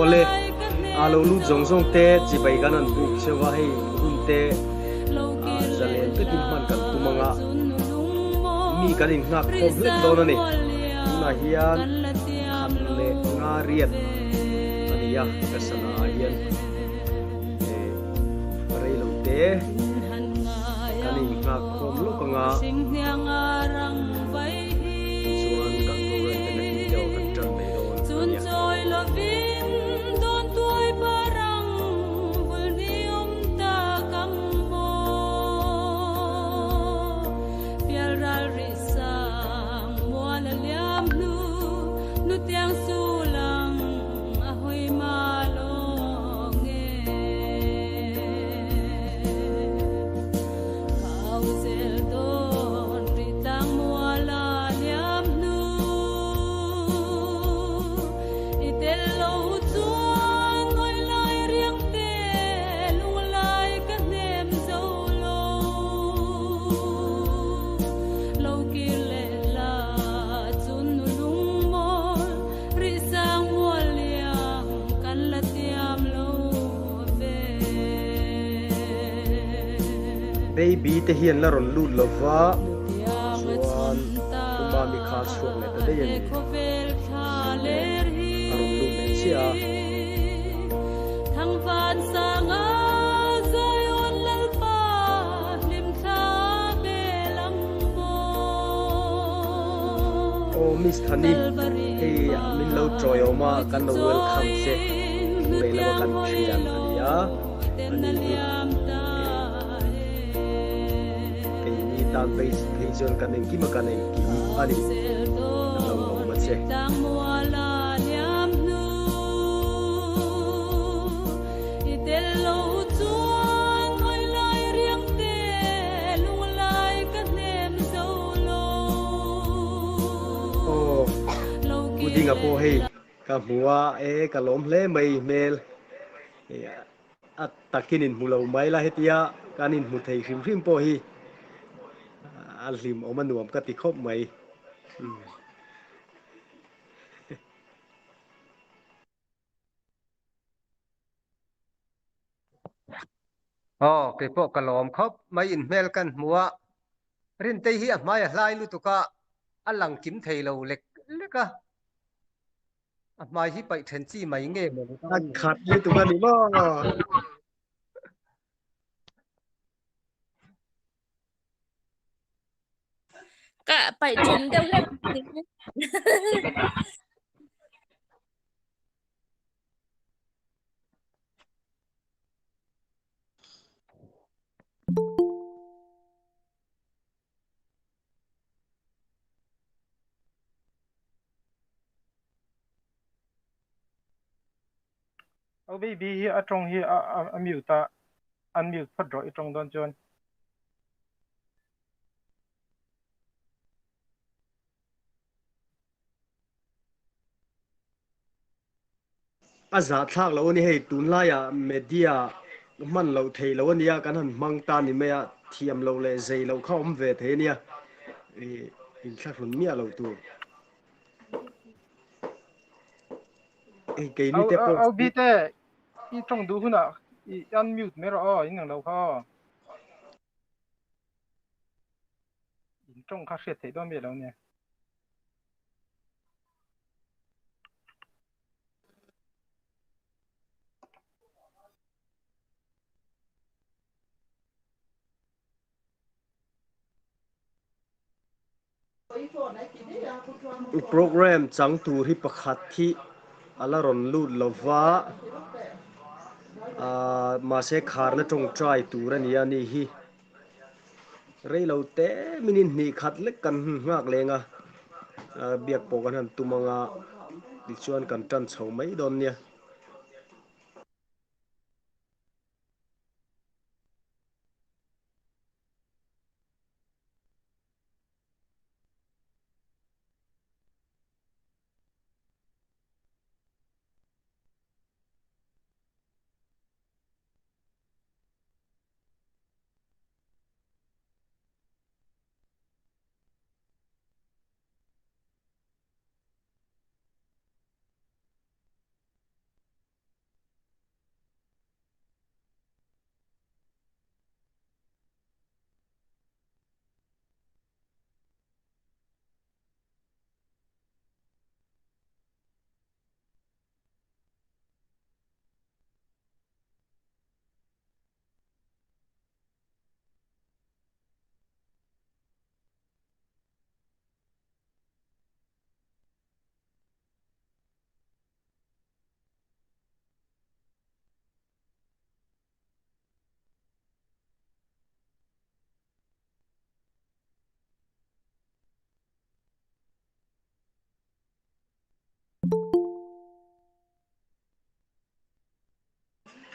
ole alo lu zong zong te chi bai gan an buk sewa hei hun te zalen te tin man kan tumanga mi kan in ngak khom hlek don ani na hian le nga riat ania kasana hian rei lo te kan in ngak khom lu ka nga chuan kan to ren te na ki deu kan tran nei don ania baby te hian la ron lut lova chuan kuma mi kha chuang le te yen aron lut le chia thang van sanga zoi on lalpa lim tha be lam bo o miss thani hey min lo troy oma kan no welcome se le la kan thian ania dan base region kanen ki makanen ki ani nang ma che oh kudinga po hey ka muwa e ka lom le mai mel at takinin mulo mai la hetia kanin mu thei khim khim po hi alim o manuam ka ti khop mai cái bộ kalom khop mai in mel kan muwa rin te hi mai hlai lu tuka alang kim thei lo lek leka mai hi pai then chi mai nge mo ta khat li tuka ni mo cả bảy chín đâu lên Ở baby hi ở trong hi mute unmute phát rồi trong don John aza thak lo ni hei tun la ya media man lo thei lo ania kan han mang ta ni me ya thiam lo le zei lo khom ve the nia in thak run mia lo tu cái ni te po au bi te i trong du huna i unmute me ro in nang lo kho in trong kha set thei do me lo ne program chang tu hi pakhat thi ala ron lut lova ma se khar na tong trai tu ra ni ani hi rei lo te minin ni khat lek kan ngak lenga biak po kan han tumanga ti chuan kan tan chho mai don nia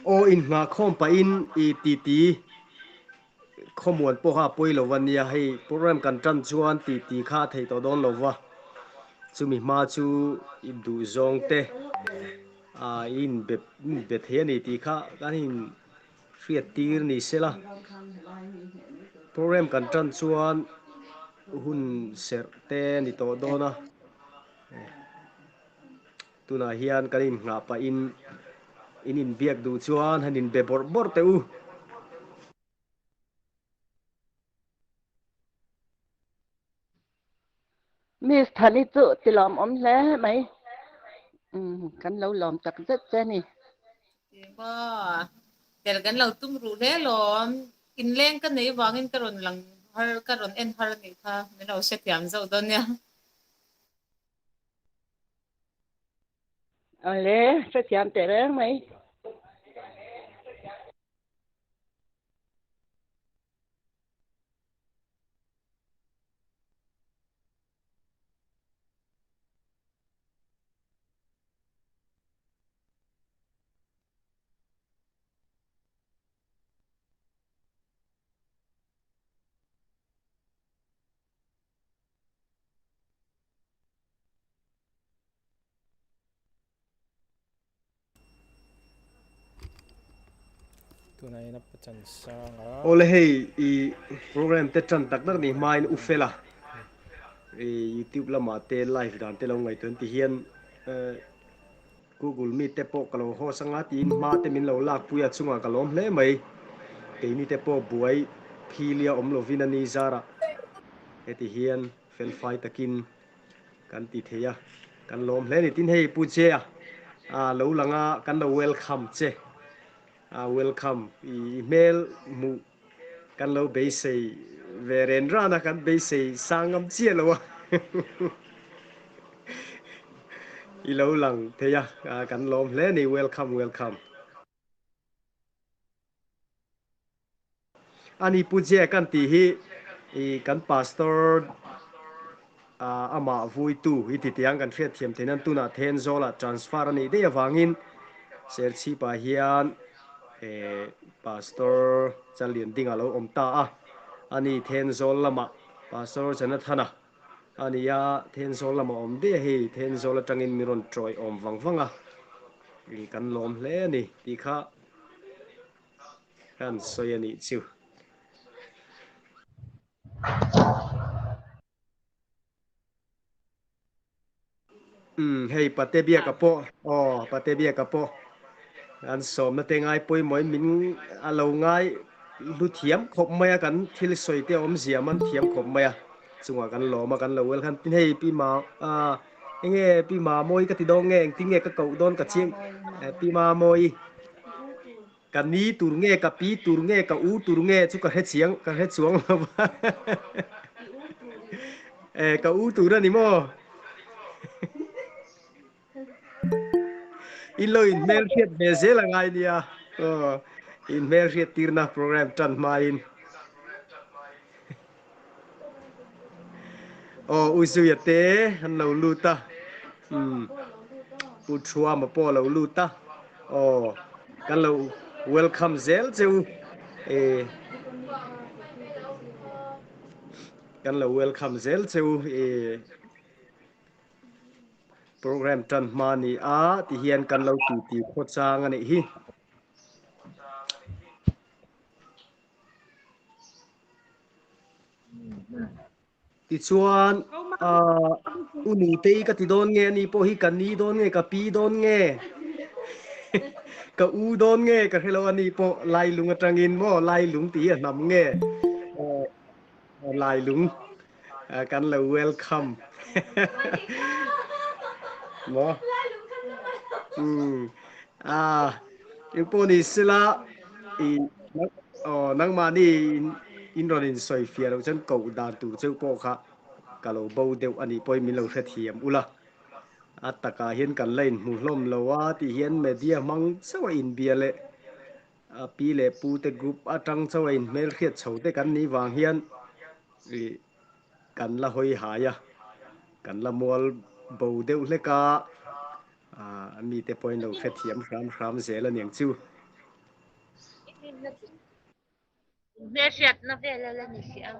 o in nga khom pa in I ti ti khomuan po ha poi lo wan ya hei program kan tran chuan ti ti kha thei to don lo wa chumi ma chu in du zong te in be the ni ti kha kan in riat tir ni sela program kan tran chuan hun ser te ni to dona tuna hian kan in nga pa in biak du chuan hanin be bor bor te u Miss thani chu ti lom om hle mai kan lo lom tak zet che ni Ba tel kan lo tum ru le lom in leng kan nei wangin karon lang har karon en har ni kha ne lo se tiam zo don ya ale se tiam te reng mai tunay na chansanga ole hei I program te tran tak nak ni main ufela YouTube lama te live dan te lo ngai ton ti hian Google Meet te po kalo ho sanga tin ma te min lo lak puya chunga kalom hle mai ke ni te po buai philia om lo vinani zara heti hian fel fai takin kan ti theya kan lom hle ni tin hei pu che lo langa kan lo welcome che welcome email mu kan lo be sei veren rana kan be sei sangam chia lo I lo lang theya kan lom hle ni welcome welcome ani pu che kan ti hi kan pastor ama vui tu hi ti tiang kan hriat thiam thenan tuna then zola transfer ani de awangin ser chi pa hian pastor chalien ding alo om ta ani then zol lama pastor chana thana ani ya then zol lama om de hi then zol atangin miron troi om wangwanga kan lom hle ni ti kha kan soyani chu hei pate bia kapo pate bia kapo an som na te ngai poi moi min alo ngai lu thiam khop maya kan thil soi te om zia man thiam khop maya chunga kan lo ma kan lo wel khan tin hei pi ma nge pi ma moi ka ti dong nge ti nge ka kau don ka chieng pi ma moi ka ni tur nge ka pi tur nge ka u tur nge chu ka he chiang ka he chuang ka u tur ni mo in lo in mel khiat be zela ngai dia in mel khiat tirna program tan ma in usu ya te han lo luta u thua ma po lo luta kan lo welcome zel chu kan lo welcome zel chu program tan ma ni ti hian kan lo ti kho chang ani hi ti chuan unu te ka ti don nge ni po hi kan ni don nge ka pi don nge ka u don nge ka hello ani po lai lung atangin mo lai lung ti nam nge lai lung kan lo welcome mo yung po ni sila nang ma ni in ron soi fia lo chen ko dan tu cheu po kha ka lo bo deu ani poi min lo kha thiam ula ataka hian kan lein mu hlom lo wa ti hian media mang chawa in biale pi le pu te group atang chawa in mel khiat chhote kan ni wang hian kan la hoi haya kan la mol bo deu hle ka mi te point lo kha thiam khram khram zel aniang chu Nghe sẹt nó về là nhỉ sẹo.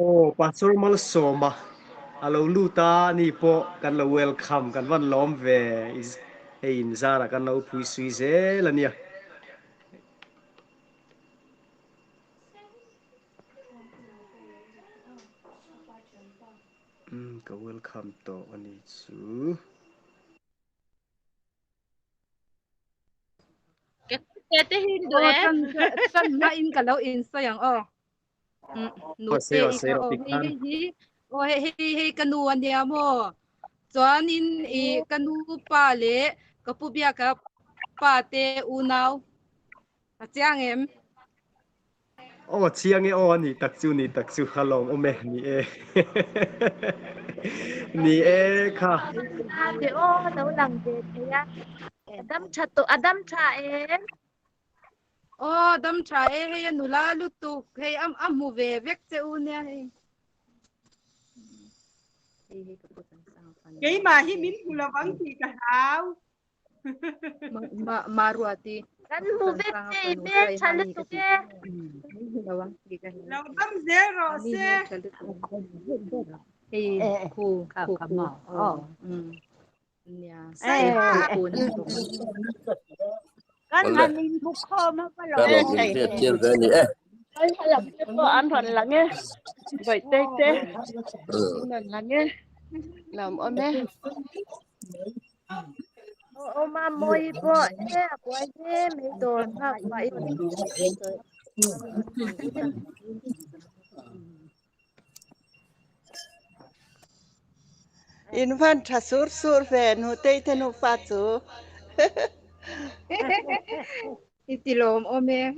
Oh, Pastor Malsoma. Alo luta ni po kan lo welcome kan van lom ve is in zara kan lo pui sui ze la nia. Ka welcome to ani chu. Cái hin Ô đuổi. chân na in cả lâu in sao yang nụ tê Se ro hey hey hi hey kanu anh đi mo chuan in kanu pa le kapu bia ka pa te unau chiang em Oh, chiang e o ni tak chu halong o me ni e. Ni e kha. Thì ô đâu lằng về thế á. Adam cha em. ô đâm cha hey nụ la lu tu hey am mu về vek che unia hey Cái mà hi min pula bang ti ka hao. maruati Kan mu ve te be chale tu ke. lawang ti ka Law dam zero se. hey ku ma nya Sai pa. Kan hanin bu kho ma pa lo. Kalau kita tiada ni Ai làm cái bộ ăn thuần là nghe. Vậy tê tê. Nên là nghe. Làm ôm nè. Ô mà môi bộ nè, quay nè, mấy đồ nó vậy. In van sur ven hu te te no fatu. itilom ome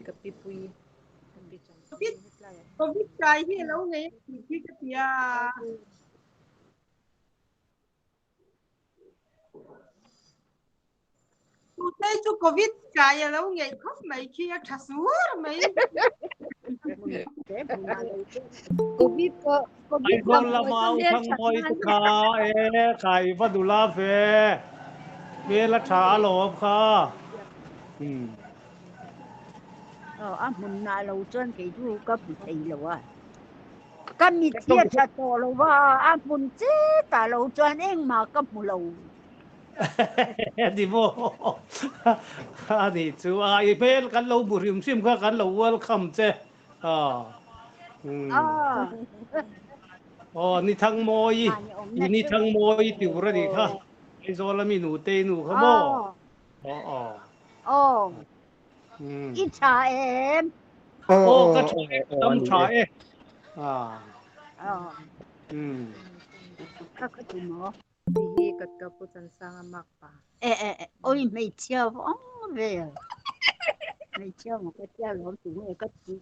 kapi pui Covid trai hi lâu nghe ki ka tia. Tu tay chu Covid trai lâu nghe khóc mày kia thasur mày. covid Ai con là mau thằng mồi cả cái vật đủ la về là trả lộp kha. Mình là lâu trên cái chú có bị thị rồi à. Cái mi thiệt thật to rồi và mình chỉ cả lâu trên em mà có một lâu. Đi vô. Đi chú ai bên cái lâu bù riêng sim cái lâu welcome chứ. Ni thằng mồi, ni thằng mồi tiểu ra đi kha. Cái số là mi nụ tê nụ khá mò. Ít cha em. Cái tâm trái. Các cái tụi nó. đi cất kapu chansanga makpa Ôi mày chơi võ về. Mày chơi một cái chơi lỗ tụi nó cái gì.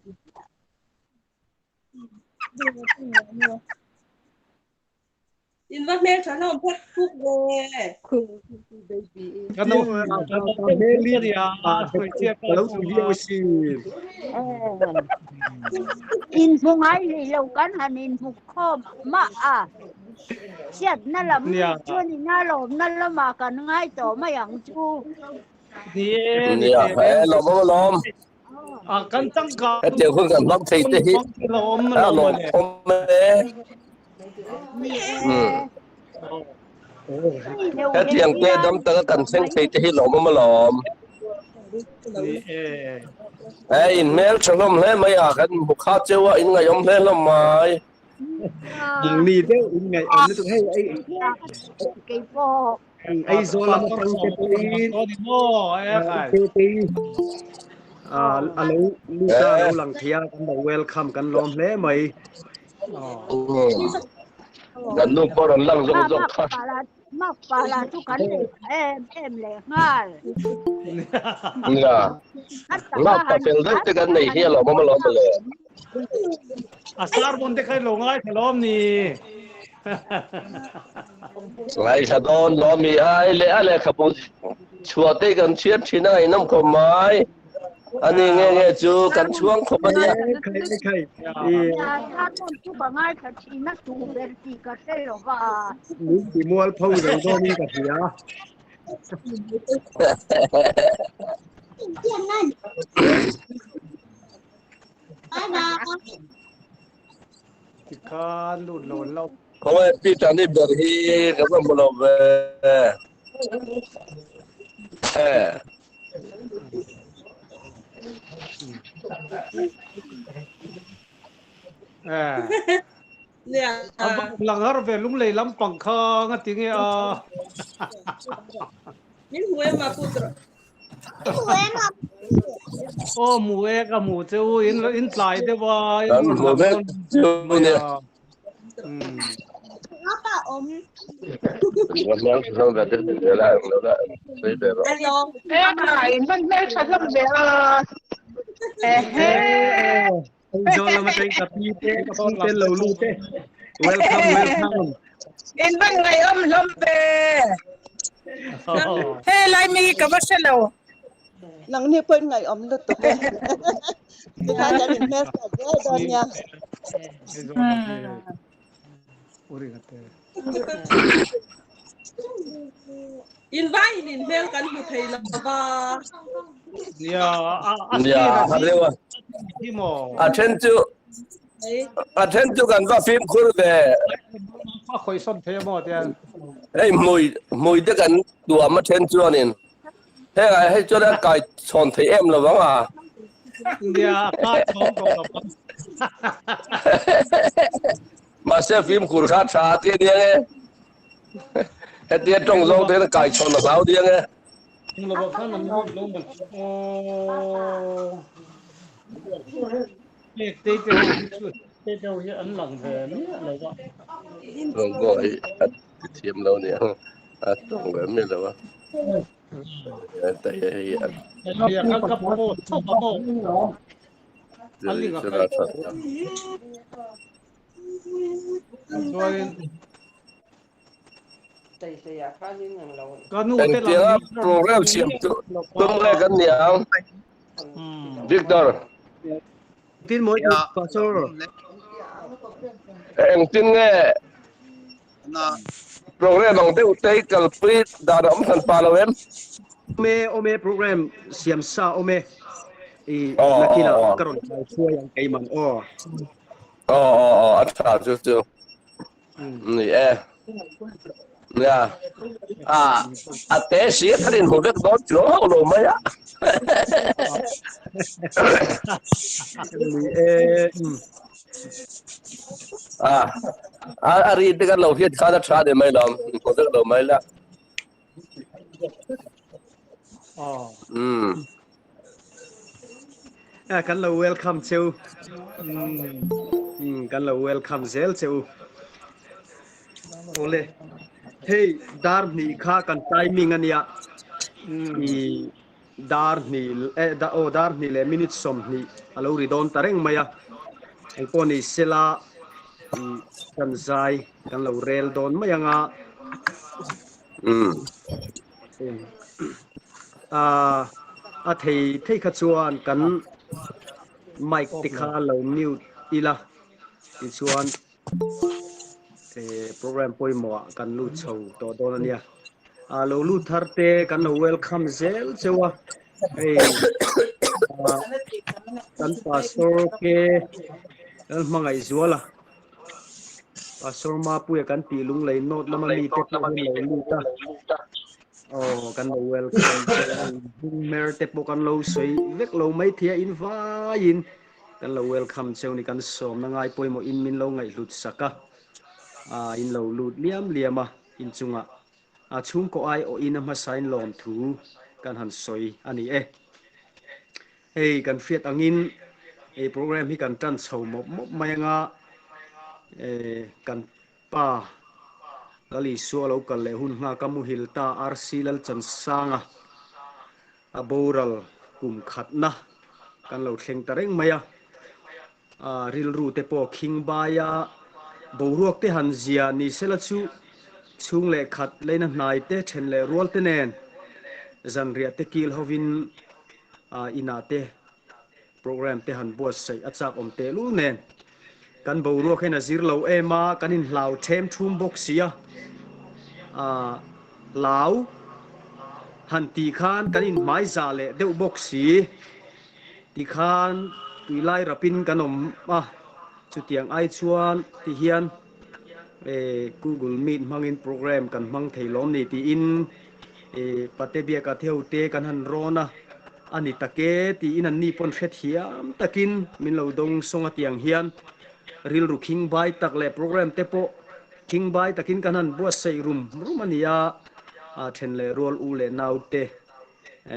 In va me cha no phat phúc về. Cái nó lia đi rồi chia Lâu tu hiu xin. In phong ai thì lâu cắn hành in phục khom mà chết nó là chưa thì nó là mà cần ngay tổ mà养chú Ni lom lom. Kan tang ka. Cái điều phương cần lom thì thì. Lom Lom cái tiếng kia đâm tới cần sinh thì lom mà lom. In mail cho lom lên mấy cái một khát chưa in ngày hôm lên lom mai. Ni te in ngai an tu hey cái phô ai zo la ma tang te in. Alo luta lo lang thia kan lo welcome kan lom le mai. Gần lúc có lần lăng rộng rộng khác. mắc bà là chú cắn em lệ ngal Ngap ta fel đấy cái này here lo mà lo mà le. Asar mon te khai lo ngai thlom ni. Lại sa don lo mi ai le khapun chua te kan chiết chi nai nam ko mai. anh đi nghe chú cần chuông không bao giờ khay ta muốn chú bà ngay thật chỉ nó chú về thì có thể rồi và mình chỉ mua phâu rồi đó mình cả thì à thì can lụt lộn lâu không ai biết anh đi bật hi cái gì mà lo về lần ở về lúc này lắm bằng khơ nghe tiếng nghe Min huwe ma putra. ô mùa cái mùa châu in lại đấy bà anh mua về chú nè Wannan zan da duk da la'in da sai da ba. in bên đây sao làm việc do là mà thấy cặp đi tên lầu lu thế welcome in bên này lâm về thế lại mi cái bác sĩ đâu nang ni pun ngai om lu tu ke kita jadi mes ke donya In vai in hel kan hu thei la ba. Ya, halewa. Attention kan ba phim khur về. Khoi son thế mà tiền. Hey mùi thế kan đùa mà attention in. Thế là hay cho đã cài chọn thấy em là vâng à. Ya, cài chọn rồi. Mà xem phim khur khát trà thế đi nghe. Hết tiền trong dâu thế là cài chọn là sao đi nghe. Là bác nó ngon lắm mình. Tê đâu chứ ấn lặng về nữa là vậy. Rồi gọi thêm lâu nè. Trong cái mình là vậy. Tại vì các cấp bộ, top bộ. Rồi sẽ là thật. Rồi Anh tiếng program xem tung lên cái nhiều. Victor. Tin mới pastor. Anh tin nghe. Program bằng tiêu tây cần free đã đóng thành pa lâu em. Ome program siam sa ome. Nakina karon suy yang kay man Acha chứ. Nè. Nè. Té xía cái điện một cái đó chỗ rồi mấy á. Ari dengan lâu hiện khá là cha để mấy làm, có rất lâu mấy là. Kan là welcome châu. Kan là welcome zel châu. Ole. Hey, dar ni kha kan timing ania. Dar ni le minute som ni. Alo ridon tareng maya. Ang poni sila kan zai kan lo rel don maya nga. Thầy khachuan kan mic tikha lo mute ila. Ichuan program poi mo kan lu chau to don ania lo lu tharte kan lo welcome zel chewa kan pastor ke mangai zuala pastor ma pu kan pilung lei not lama mi te lu ta kan lo welcome mer te po kan lo soi vek lo mai thia in va in kan lo welcome cheu ni kan som na ngai poi mo in min lo ngai lut saka in lo lut liam in chunga chung ko ai o in ma sign lom thu kan han soi ani hey kan fiat angin program hi kan tan chho mo mai nga kan pa kali su lo kal le hun nga kamu hilta RC.Lalchansanga aboral kum khatna kan lo thleng tareng maya ril ru te po king baya boruak te han zia ni sela chu chung le khat leina nai te then le rol te nen zan ria te kil hovin ina te program te han buat sei achak om te lu nen kan bo ro khena zir lo ema kan in hlau them thum box sia lau han ti khan kan in mai za le deuh box si ti khan tuilai rapin kanom chu tiang ai chuan ti hian Google Meet mangin program kan mang theilom ni ti in pate bia ka theu te kan han rona ani take ti in an ni pon khet hiam takin min lo dong songa tiang hian ril ru king bai tak le program te po king bai takin kan han bua sei rumania then le rol u le nau te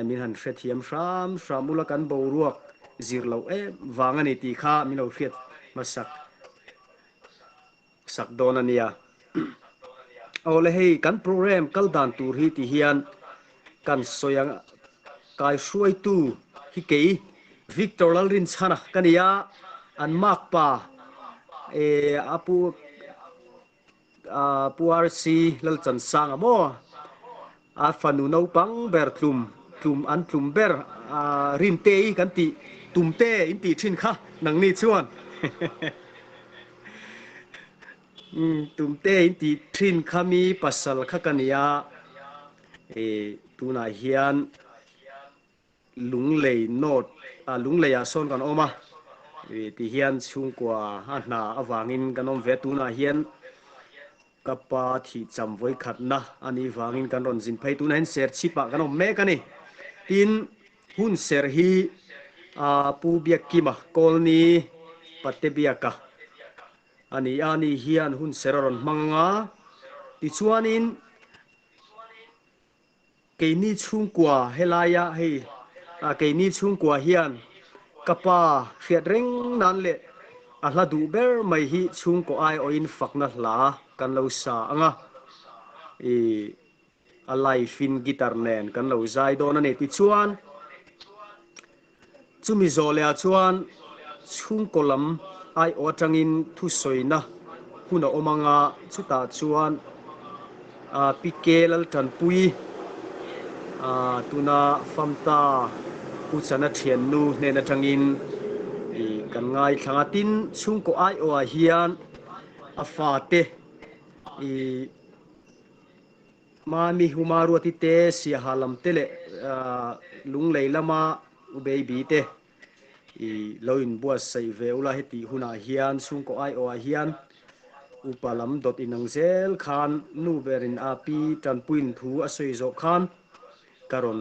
min han khet hiam ram ula kan bo ruak zir lo wangani ti kha min lo khet masak sak donania ole hei kan program kal dan tur hi ti hian kan soyang kai suai tu hi kei Victor Lalrin chana kania an mak pa pu RC.Lalchansanga mo fanu no pang ber tlum an tlum ber rim te kan ti tum te in ti thin kha nang ni chuan tum te in ti thin khami pasal kha kania tuna hian lung lei not lung lei son kan oma ti hian chung kwa na awangin kanom ve tuna hian kapa thi cham voi khatna ani wangin kan ron jin phei tuna hen ser chipa kanom me kani tin hun ser hi pu biak kima kolni patte biaka ani hian hun seraron manga ti chuanin keini chungkwa helaya hei keini chungkwa hian kapa Hriatreng nan le ahla du ber mai hi chungko ai oin fakna hla kan lo sa anga alai fin guitar nen kan lo zai don ani ti chuan chumi zolea chuan chungkolam ai otangin thu soina huna omanga chuta chuan pikelal tanpui tuna famta uchana thiannu nena tangin kan ngai thangatin chungko ai o hian afate mami humaru atite sia halam tele lung leilama baby te loin bua sei veula heti huna hian chungko ai o hian upalam dot inang zel khan nu berin api tanpuin thu asoi zo khan karon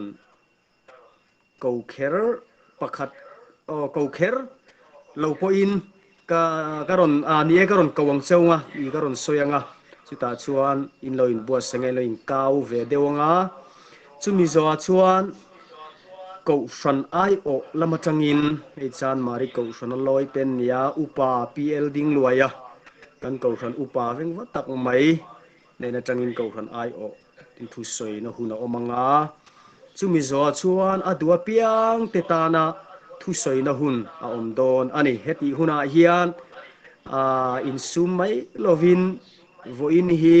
koukher pakhat koukher lopo in karon nie karon kawang cheunga I karon soyanga chuta chuan in loin bua senge loin kau ve dewanga chumi zo chuan ko fran ai o lamatangin ei chan mari ko fran loi pen nia upa pl ding luaya kan ko fran upa veng watak mai nena tangin ko fran ai o tin thu soi na huna omanga chumi zo chuan adua piang tetana thu soi na hun a om don ani heti huna hian in sum mai lovin voin hi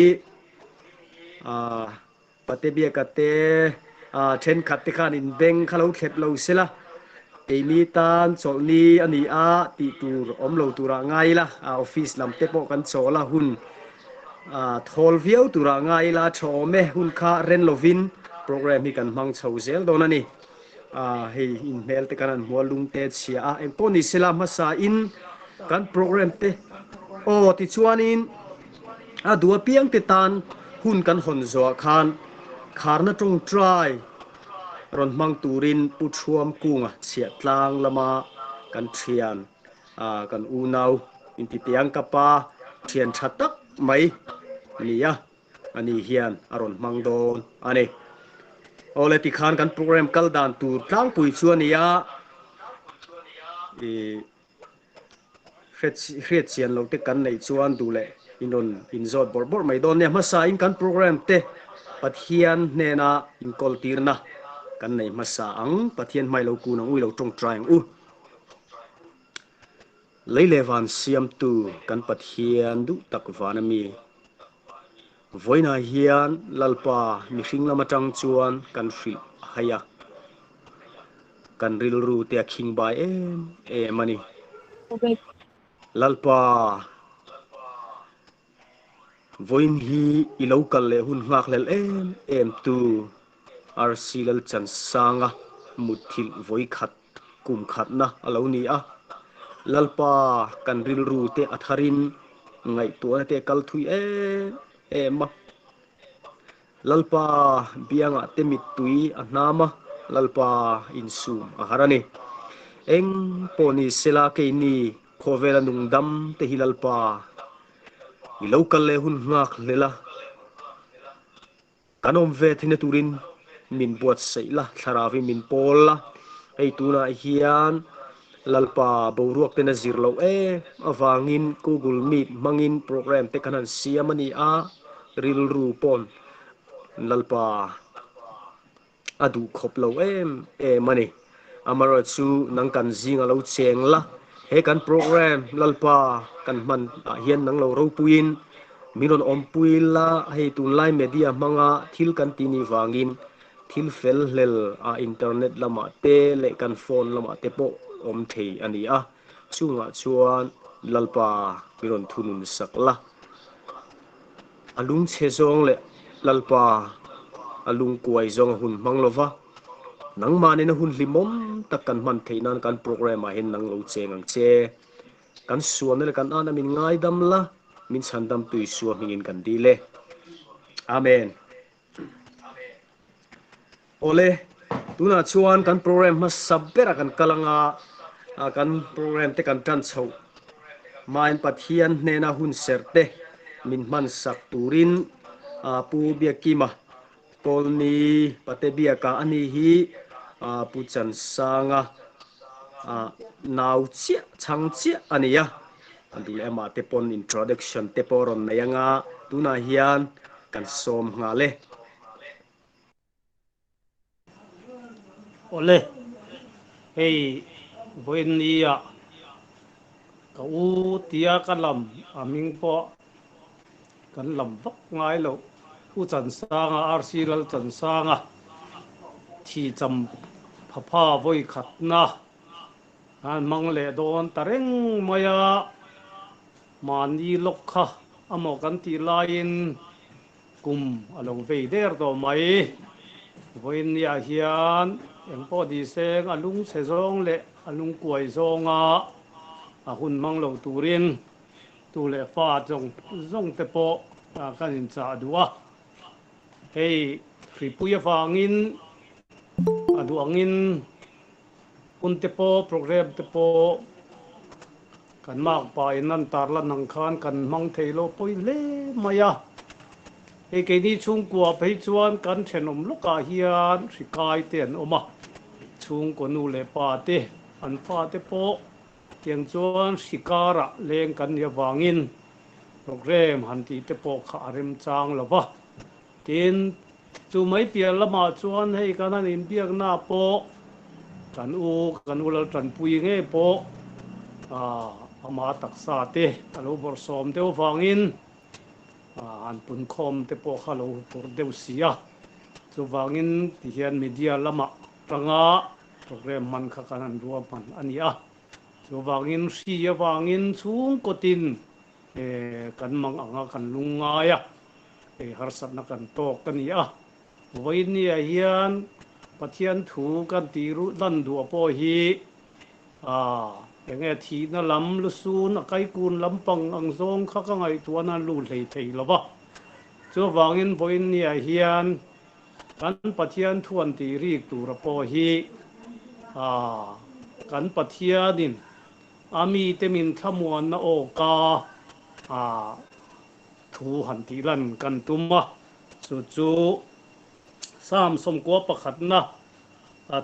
patebia kate then khatte khan in beng khalo khet lo sela eimi tan cholni ani ti tur omlo tura ngai la office lam te po kan chola hun thol viau tura ngai la thome hun kha ren lovin program hi kan mang chho zel don ani hei in mel te kanan mualung te chia emponi sela masa in kan program te ti chuanin dua piang te tan hun kan hon zo khan kharna tong try ron mang turin puthuam kunga chia tlang lama kan thian kan unau in ti piang kapa thian thatak mai nia ani hian aron mang don ani ole ti khan kan program kal dan tur tlang pui chuania hret chian lo te kan nei chuan dule inon inzot borbor mai don ne masa in kan program te pathian nena in koltirna kan nei masa ang pathian mai lo kunang ui lo tong trying leilewan siam tu kan pathian du tak vanami voina hian lalpa mi hring lama tang chuan kan hri haya kan ril ru te king bai mani lalpa voin hi i local le hun ngak lel tu RC.Lalchansanga muthil voi khat kum khat na alo ni a lalpa kan ril ru te atharin ngai tu te kal thui ma lalpa bianga temit tui anama lalpa insum aharani eng poni sela ke ni khovela nungdam te hilalpa i local le hun ngak lela kanom ve thine turin min buat seila tharavi min polla ei tuna hian lalpa boruak te na zirlo awangin Google Meet mangin program te kanan siamani a ril ru pon lalpa adu khoplo mani amara chu nang kan zinga lo cheng la he kan program lalpa kan man hian nang lo ro puin minon ompuila hei tunlai media manga thil kan tini wangin thil fel hlel a internet lama te le kan phone lama te po om thei ani a chunga chuan lalpa minon thunun sakla alung chezong le lalpa alung kuai zong hun manglova nang mane na hun limom takkan man theinan kan program a hen nang lo cheng ang che kan suam le kan ana min ngai dam la min chandam tui suam mingin kan dile amen ole tuna chuan kan program ma sabbera kan kalanga kan program te kan tan chho main pathian nena hun serte min man sak turin pu bia kima kolni pate bia ka ani hi pu chansanga nau chia chang chia ania andul ema te pon introduction te poron nayanga tuna hian kan som ngale ole hei voinia ka u tia kalam aming po kan lam vak ngai lo u chansanga RC.Lalchansanga thi cham phapha voi khat na an mang le don tareng maya mani lokha amo kan ti lain kum along ve der do mai voinia hian eng po di seng alung sezong le alung kuai zonga a hun mang lo turin tu le fa zong te po kan in cha duwa hei fripuya fangin adu angin un te po program te po kan mak pa inan tarla nang khan kan mang theilo poi le maya hei ke ni chung kwa phei chuan kan thenom luka hian rikai ten oma chung ko nu le pa te an fa te po tiang chuan sikara leng kan ya wangin program han ti te po kha rem chang lova tin chu mai pia lama chuan hei kan an in biak na po kan u lo tran pui nge po ama taksa te alo bor som deu wangin an pun khom te po khalo por deu sia chu wangin ti hian media lama tanga program man kha kan an ruam man ania chu wangin sia wangin chung kotin kan mang anga kan lungaya harsat na kan tok kania voinia hian pathian thu kan ti ru dan du po hi enge thi na lam lu sun akai kun lampang ang zong kha ka ngai tuana lu hlei thei lova chu wangin voinia hian kan pathian thuan ti ri tur po hi kan pathianin ami temin thamuan na o ka thu han ti lan kan tuma chu sam som ko pakhat na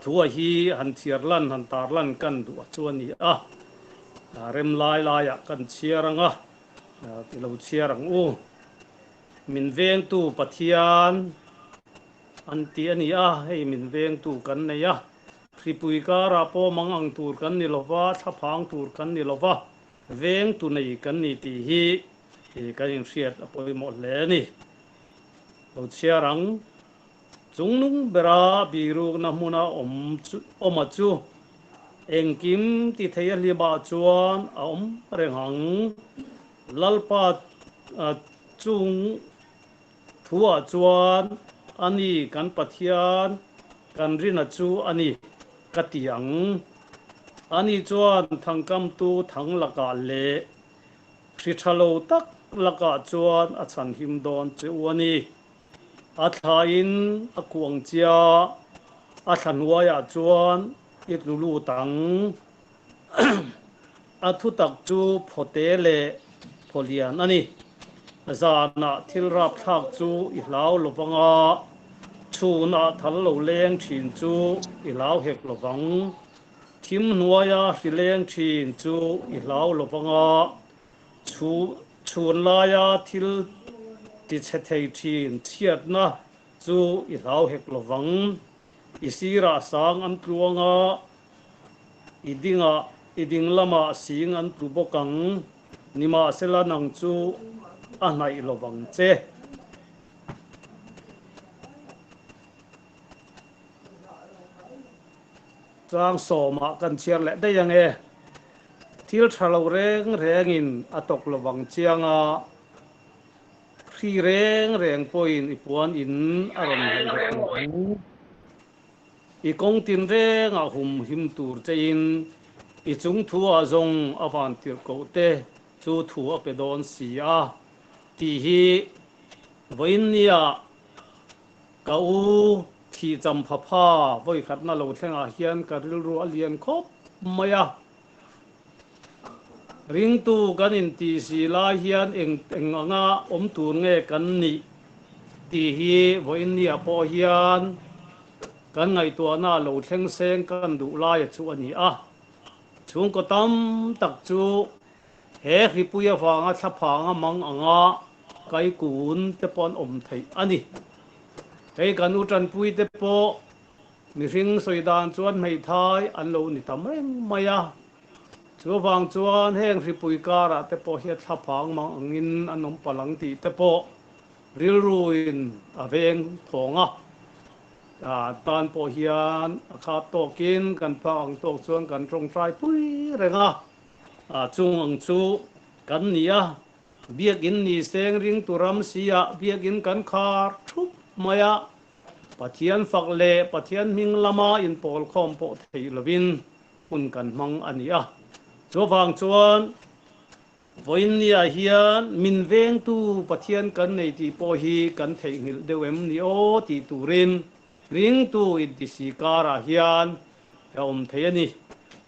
thu hi han thiar lan han tar lan kan du chuani rem lai kan chiaranga ti lo chiarang min veng tu pathian an ti ani hei min veng tu kan nei tripui kara po mangang tur kan ni lova thapang tur kan ni lova veng tu nei kan ni ti hi kan in riat apoi mo le ni lo chiarang chung nung bera biru na muna om chu eng kim ti thei li ba chuan om reng hang lalpa chung thua chuan ani kan pathian kan rina chu ani katiang ani chuan thangkam tu thang laka le Hriatrengna tak laka chuan a chan him don chu ani a thlain a kuang chia a thlanwaya chuan itlulu tang a thu tak chu phote le pholian ani zana thilrap thak chu i hlau lovanga chuna thal lo leng thin chu i hlau hek lovang thim hnuaya hrileng thin chu i hlau lovanga chun laia thil ti che thei thin thiat na chu i hlau hek lovang i sira sang an tluanga iding lama sing an tu bokang nima sela nang chu a nai lovang che trang soma kan chiar le dai yang e thil thalo reng in atok lovang chianga khi reng poin ipuan in aron i kong tin reng a hum him tur chein i chung thu a zong awan tir ko te chu thu a pe don sia ti hi voinia ka u thi cham pha pha voi khat na lo thenga hian ka ril ru alian khop maya ring tu kan in ti si la hian eng anga om tur nge kan ni ti hi voinia po hian kan ngai tua na lo thleng seng kan du lai chu ani a chung ko tam tak chu he hi puya wanga thlapanga mang anga kai kun te pon om thei ani hei kan u tran pui te po mi ring soidan chuan mei thai an lo ni tam reng maya chu wang chuan heng ri pui kara te po hi thlapang mang angin anom palang ti te po ril ruin aveng thonga tan po hian kha tokin kan phang tok chuan kan trong trai pui renga chung ang chu kan nia biak in ni seng ring turam sia biak in kan khar thup maya pathian fakle pathian ming lama in pol khom po thei lovin kun kan mang ania chu wang chuan voin nia hian min veng tu pathian kan nei ti po hi kan thei ngil deuem ni o ti turin ring tu in ti si kara hian om thei ani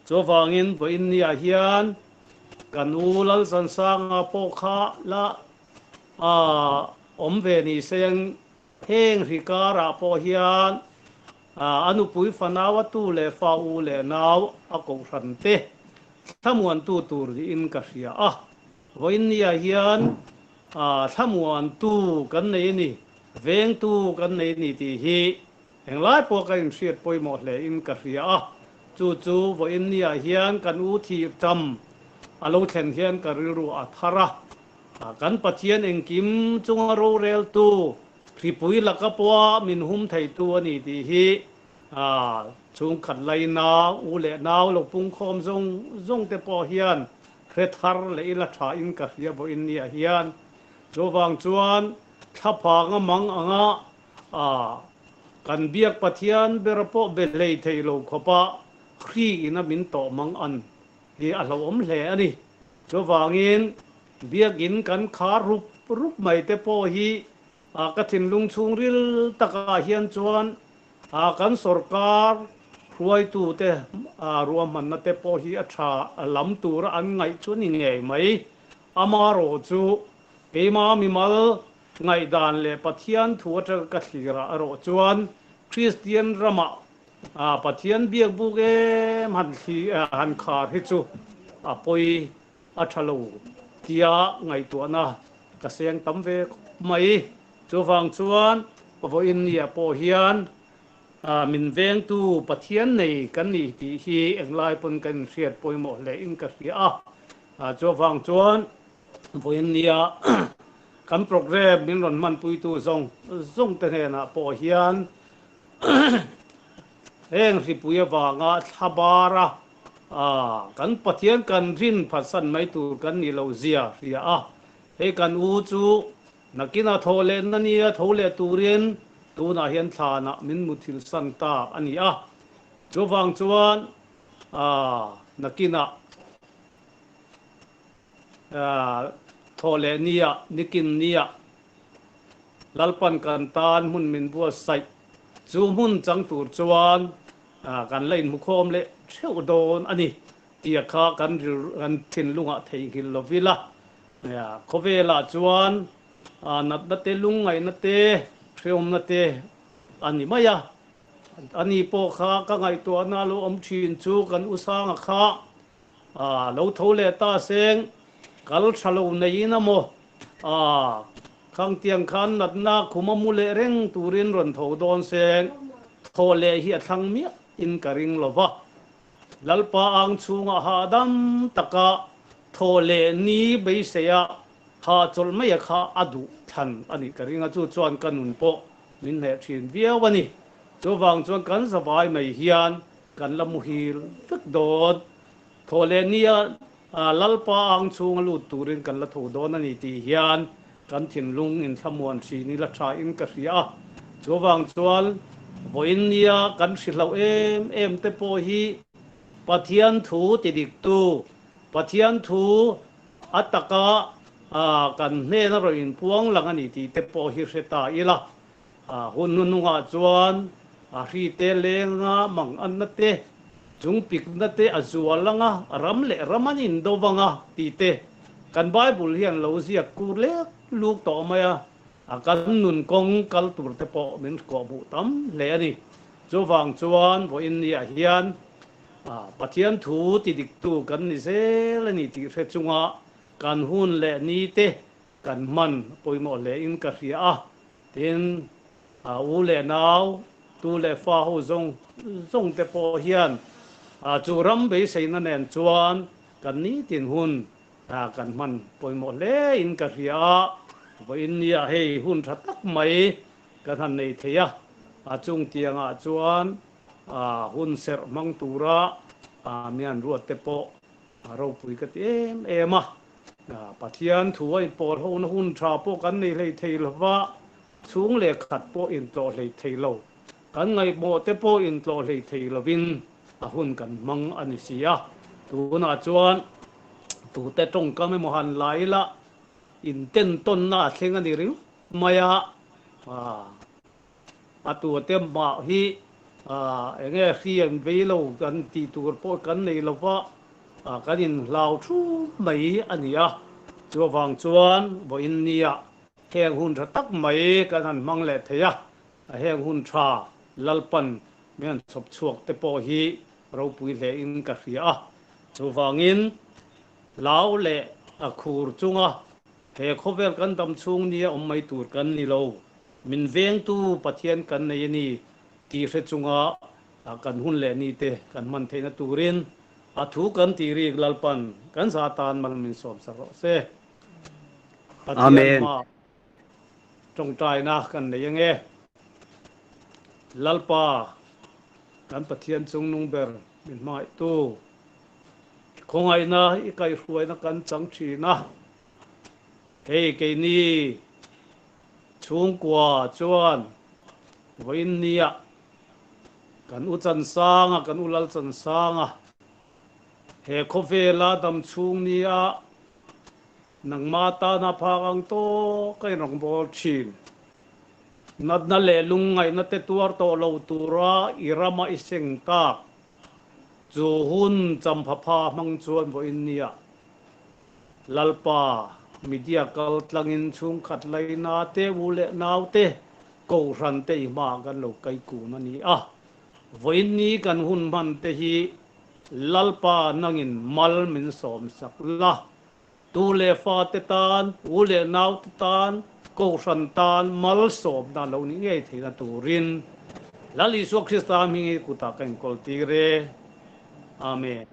chu wangin voin nia hian kan u lalchansanga po kha la om ve ni seng heng ri kara po hian anu pui fanawa tu le fa u le naw a ko ran te thamuan tu tur in ka ria voin nia hian thamuan tu kan nei ni veng tu kan nei ni ti hi englai po ka in hriat poimo hle in ka ria chu voin nia hian kan u thi tam alo thlen hian ka ril ru a thara kan pathian engkim chunga ro rel tu hripui lakapwa min hum thei tu ani ti hi chung khat lai na u le naw lo pung khom zong te po hian kre thar le ila tha in ka hria bo in nia hian chu wang chuan thapa nga mang anga kan biak pathian berapo belei thei lo khopa khri ina min to mang an hi a lo om hle ani chu wangin biak in kan kha rup mai te po hi ka thin lung chung ril taka hian chuan kan sarkar ruai tu te ruam man na te po hi a tha lam tur an ngai chu ni nge mai ama ro chu keima mi mal ngai dan le pathian thu ta ka thira ro chuan Christian rama pathian biak bu ge man thi han khar hi chu apoi a thalo tia ngai tu na ka seng tam ve mai chu wang chuan vo in nia po hian min veng tu pathian nei kan ni ti hi englai pon kan hriat poimo le in ka hria chu wang chuan vo in nia kan program min ron man pui tu zong te ne na po hian eng si puya wanga thabara kan pathian kan rin phasan mai tur kan ni lo zia ria he kan u chu nakina thole nania thole turin tuna hian thana min muthil san ta ani chuwang chuan nakina thole nia nikin nia lalpan kan tan mun min bua sai chu mun chang tur chuan kan lein mu khom le theu don ani tia kha kan thin lunga thei hil lovila ya khovela chuan nat na te lungai na te threom na te ani maya ani po kha ka ngai to na lo om thin chu kan usanga kha lo thole ta seng kal thalo nei na mo khang tiang khan nat na khuma mu le reng turin ron tho don seng thole hi athang mi in karing lova lalpa ang chunga hadam taka thole ni beiseya ha chol mai kha adu than ani karinga chu chuan kanun po min le thin viawani chuwang chuan kan sabai mai hian kan lamu hil tak dot thole nia lalpa ang chunga lu turin kan la tho don ani ti hian kan thin lung in thamuan si ni la tha in ka ria chuwang chuan voin nia kan hrilau em te po hi pathian thu ti dik tu pathian thu ataka kan hne na ro in puang lang ani ti te po hi seta ila hun nunga chuan ri te lenga mang an na te chung pik na te azual langa ram le ramanin do wanga ti te kan bible hian lo zia kur le luk to maya kan nun kong kal tur te po min ko bu tam le ani chuwang chuan vo in nia hian pathian thu ti dik tu kan ni se la ni ti hre chunga kan hun le ni te kan man poimo le in ka ria tin u le naw tu le fa ho zong te po hian chu ram be sei na nen chuan kan ni tin hun kan man poimo le in ka ria vo in nia hei hun tha tak mai kan han nei theya chung tianga chuan hun ser mang tura mian ruat te po ro pui ka em pathian thuai por ho na hun tha po kan nei lei thei lova chung le khat po in to lei thei lo kan ngai mo te po in to lei thei lovin hun kan mang ani sia tu na chuan tu te tong ka me mo han lai la in ten ton na thleng ani ring maya atu te ma hi enge khian veilo kan ti tur po kan nei lova kan in lau thu mai ania chuwang chuan vo in nia heng hun tha tak mai kan han mang le theya heng hun tha lalpan mian chop chuak te po hi ro pui le in ka ria chuwangin lau le khur chunga he khovel kan dam chung nia om mai tur kan ni lo min veng tu pathian kan nei ni ti hre chunga kan hun le ni te kan man theina turin thu kan ti ri lalpan kan satan mal min som sa ro se amen trong trai na kan nei nge lalpa kan pathian chung nung ber min mai tu khongai na i kai hruai na kan chang thi na hei ke ni chung kwa chuan voin nia kan u chansanga kan u lalchansanga he khovela dam chung nia nang mata na phang to kai rong bol thin nat na le lungai na te tuar to lo tura irama iseng ta chu hun cham pha pha mang chuan voin nia lalpa media kal tlangin chung khat lai na te ule naw te ko ran te ma kan lo kai ku na ni voin ni kan hun man te hi lalpa nangin mal min som sak la tu le fa te tan ule naw te tan ko ran tan mal som na lo ni nge thei na turin lali so krista mi nge ku ta kan kol ti re amen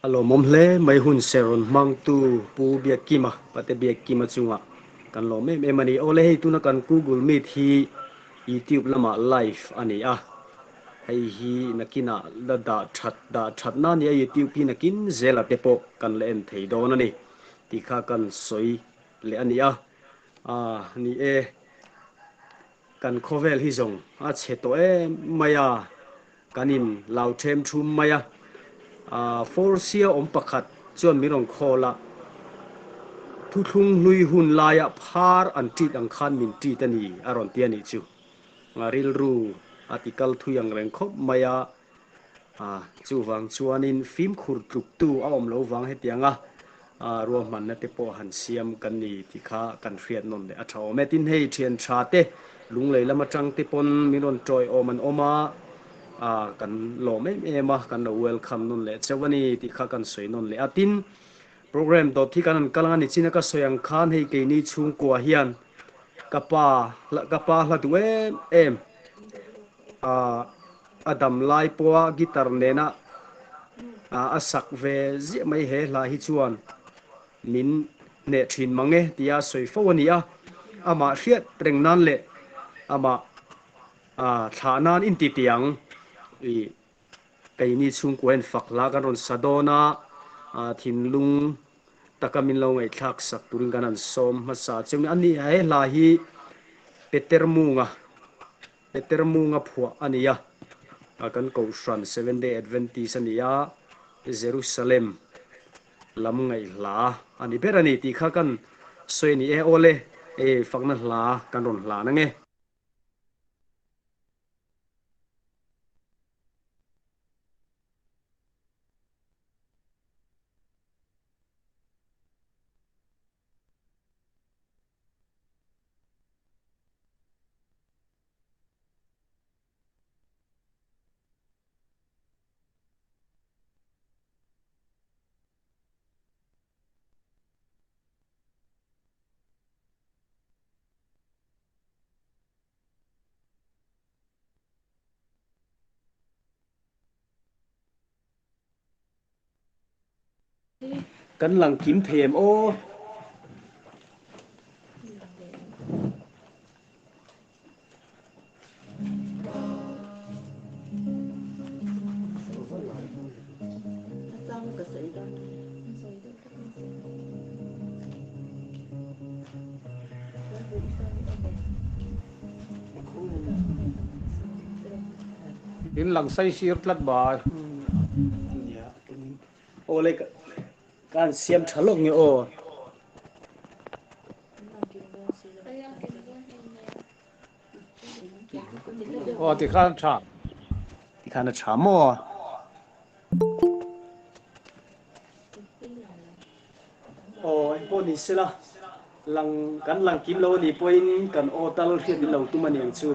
alo mom hle mai hun seron mang tu pu bia kima pate bia kima chunga kan lo me mani ole hei tuna kan Google Meet hi YouTube lama live ani a hei hi nakina da that na ni YouTube hi nakin zela tepo kan le en thei don ani ti kha kan soi le ani a ni e kan khovel hi zong a che to e maya kanin lau them thum maya forcia om pakhat chuan mirong khola thu thung lui hun laya phar an tit ang khan min ti tani aron tiani chu ngaril ru article thuyang reng khop maya chu wang chuanin phim khur tuk tu awm lo wang hetianga ruam man na te po han siam kan ni ti kha kan hriat non le a thaw metin hei thian tha te lung lei lama tang te pon minon troi oman oma kan lo me ema kan welcome non le chawani ti kha kan soi non le atin program to thi kan kalani china ka soyang khan hei ke ni chung kwa hian kapa la tu em adam lai poa guitar nena asak ve zi mai he la hi chuan min ne thin mange tia soi fo ania ama hriat reng nan le ama thanan in ti tiang i kai ni chung kuen fak la kan ron sadona thin lung takamin lo ngai thak sak turin kanan som masa chemi ani he la hi petermunga phua ania akan ko shan 7-day Adventist ania Jerusalem lam ngai la ani berani ti kha kan soi ni e ole e fakna la kan ron la na nge kan lang kim them o in lang sai sir tlat ba ole kan siam thalok nge o ti khan tha ti khana chamo ai po ni sila lang kim lo ni poin kan otal hriat lo tu mani ang chu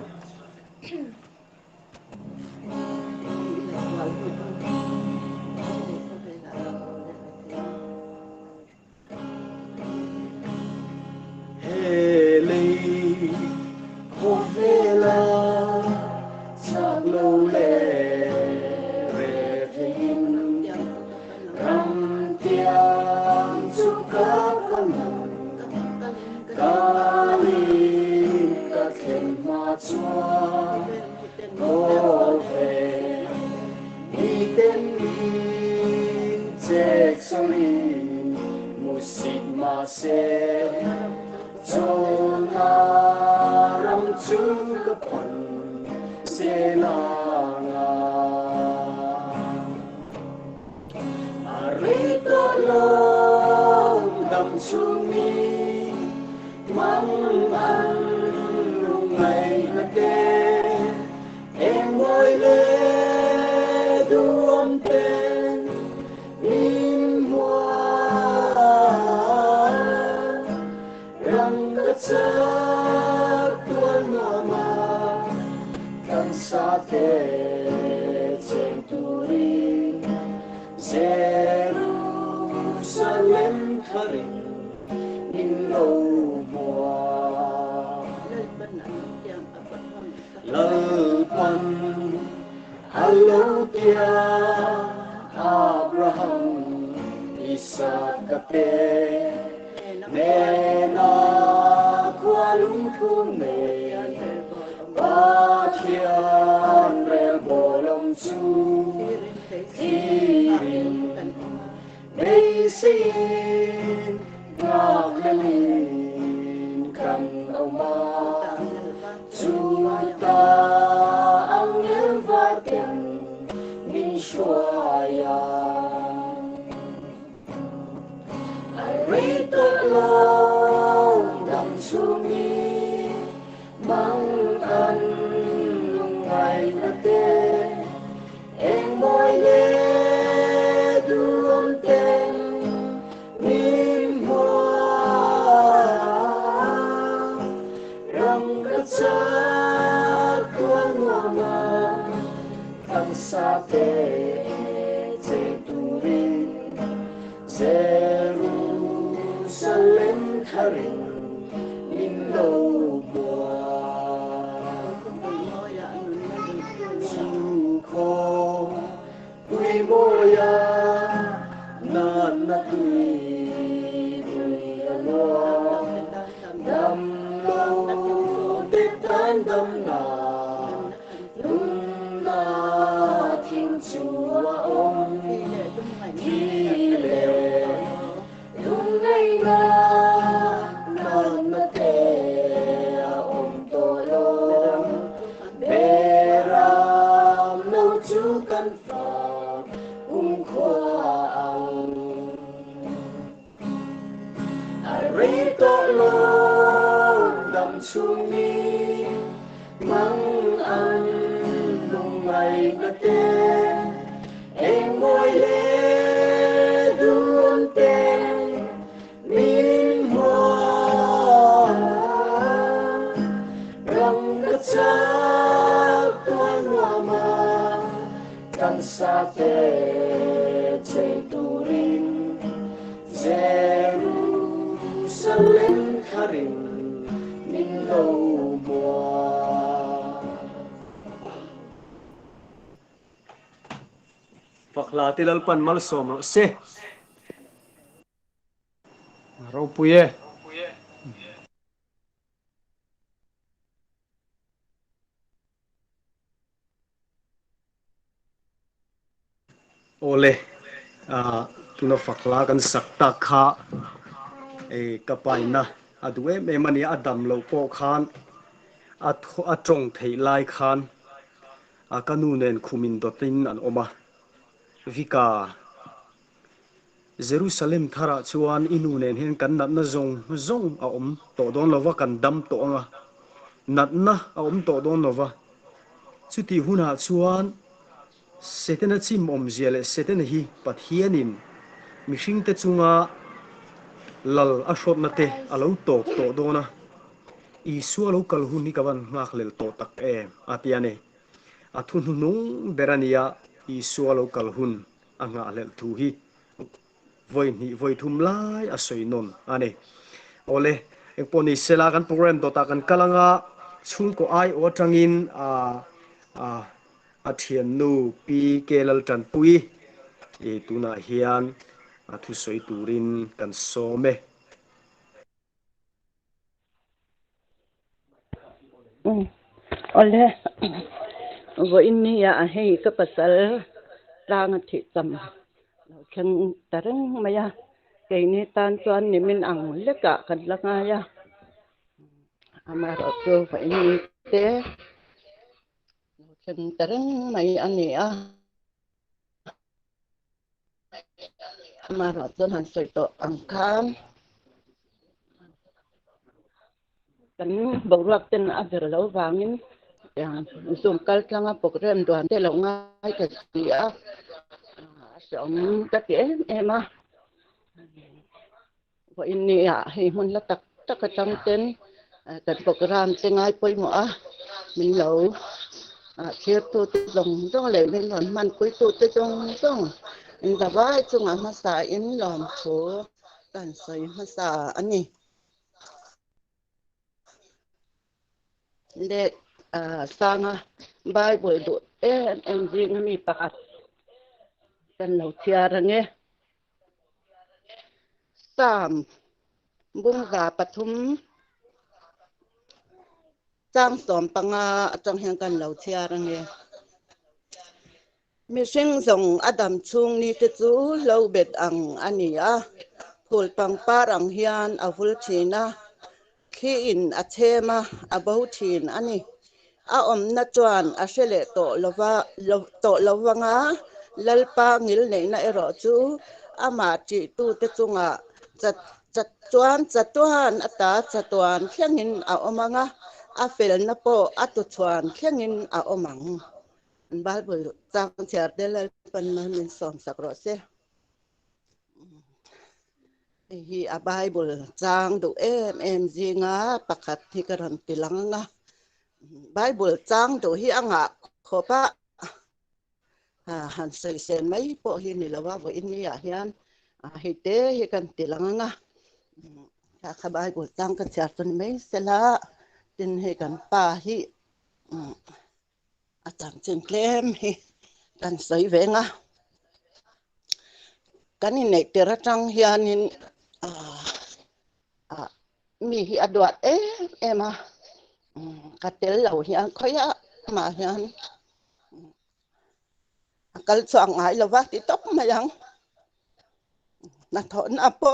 Abraham Isaac Nena bây xin ngọc lên khăn ông ba chú ta ăn nhớ và tiền min xua ya ai tôi lòng đầm sumi mang ăn lung ngày là tê em môi lê đuông tên min hoa răng cất xa tuan hoa mà thằng xa tê tê tu rin Jerusalem Hriatreng in lâu mùa chu khó quy moya na na tui lo đam lâu tết tan đam na na thiên chúa ông khi lệ đúng ngày na na tê ông tôi lo bê ram nấu chú căn phật khoa ông ai tôi lo đầm xuống mi mang ăn lung ngày na tê em ngồi lê đuông tên min hoa răng cất xa tuan hoa mà căn xa tê chê tu rin Jerusalem Hriatreng min lâu mùa Fakla tilalpan malsom ro se ro puye ole tuna fakla kan sakta kha e kapaina adu em mani adam lo po khan a trong thei lai khan a kanu nen khumin dotin an oma vika Jerusalem thara chuan inu nen hen kan natna zong a om to don lova kan dam to nga natna a om to don lova chuti huna chuan setena chim om ziale setena hi pathianin mihring te chunga lal a shot na te alo to dona isu alo kal hun ni kawan ngak lel to tak atiane athun nung berania isu alo kal hun anga lel thu hi voi thum lai a soi non ane ole poni sela kan program to ta kan kalanga chung ko ai o tangin a thian nu pi kelal tan pui e tuna hian a thu soi turin kan some ole vo inni ya hei ka pasal lang thi tam khen tarang maya ke ni tan chuan ni min ang leka kan langa ya amaro to fa inni te khen tarang mai ani a amaro to han soi to ang kham kan borak ten aver lo wangin yang sum kal tanga program duan te lo ngai ka sia som ka te ema wa inni ya hi mun la tak tak ka chang ten kan program te ngai poi mo a min lo chia tu dong dong le min lon man poi tu te dong in da vai chung a ma sa in lom pho kan sai ma sa ani le sanga Bible do en jing mi pakat kan lo tiara nge sam bunga pathum chang som panga chang hian kan lo tiara nge mi sinh dòng Adam chung ni te chu lo bet ang ania phul pang parang hian avul thina khi in a chema about thin ani a na chuan a sele to lowanga lalpa ngil nei na ero chu ama chi tu te chunga chat chuan ata chatuan khlangin a omanga a fel na po atu chuan khlangin a omang Bible chang char de la pan man min som sakro se hi a Bible chang du em zinga pakhat thi karan tilanga Bible chang du hi anga khopa han sei sen mai po hi ni lawa bo in ya hian hi te hi kan tilanga ka Bible chang ka char ton mai sela tin hi kan pa hi a chang chen klem hi kan sei venga kan in nei tera tang hianin mi hi adwat ema katel lo hian khoya ma hian kal chuang ai lova ti top mayang na thon apo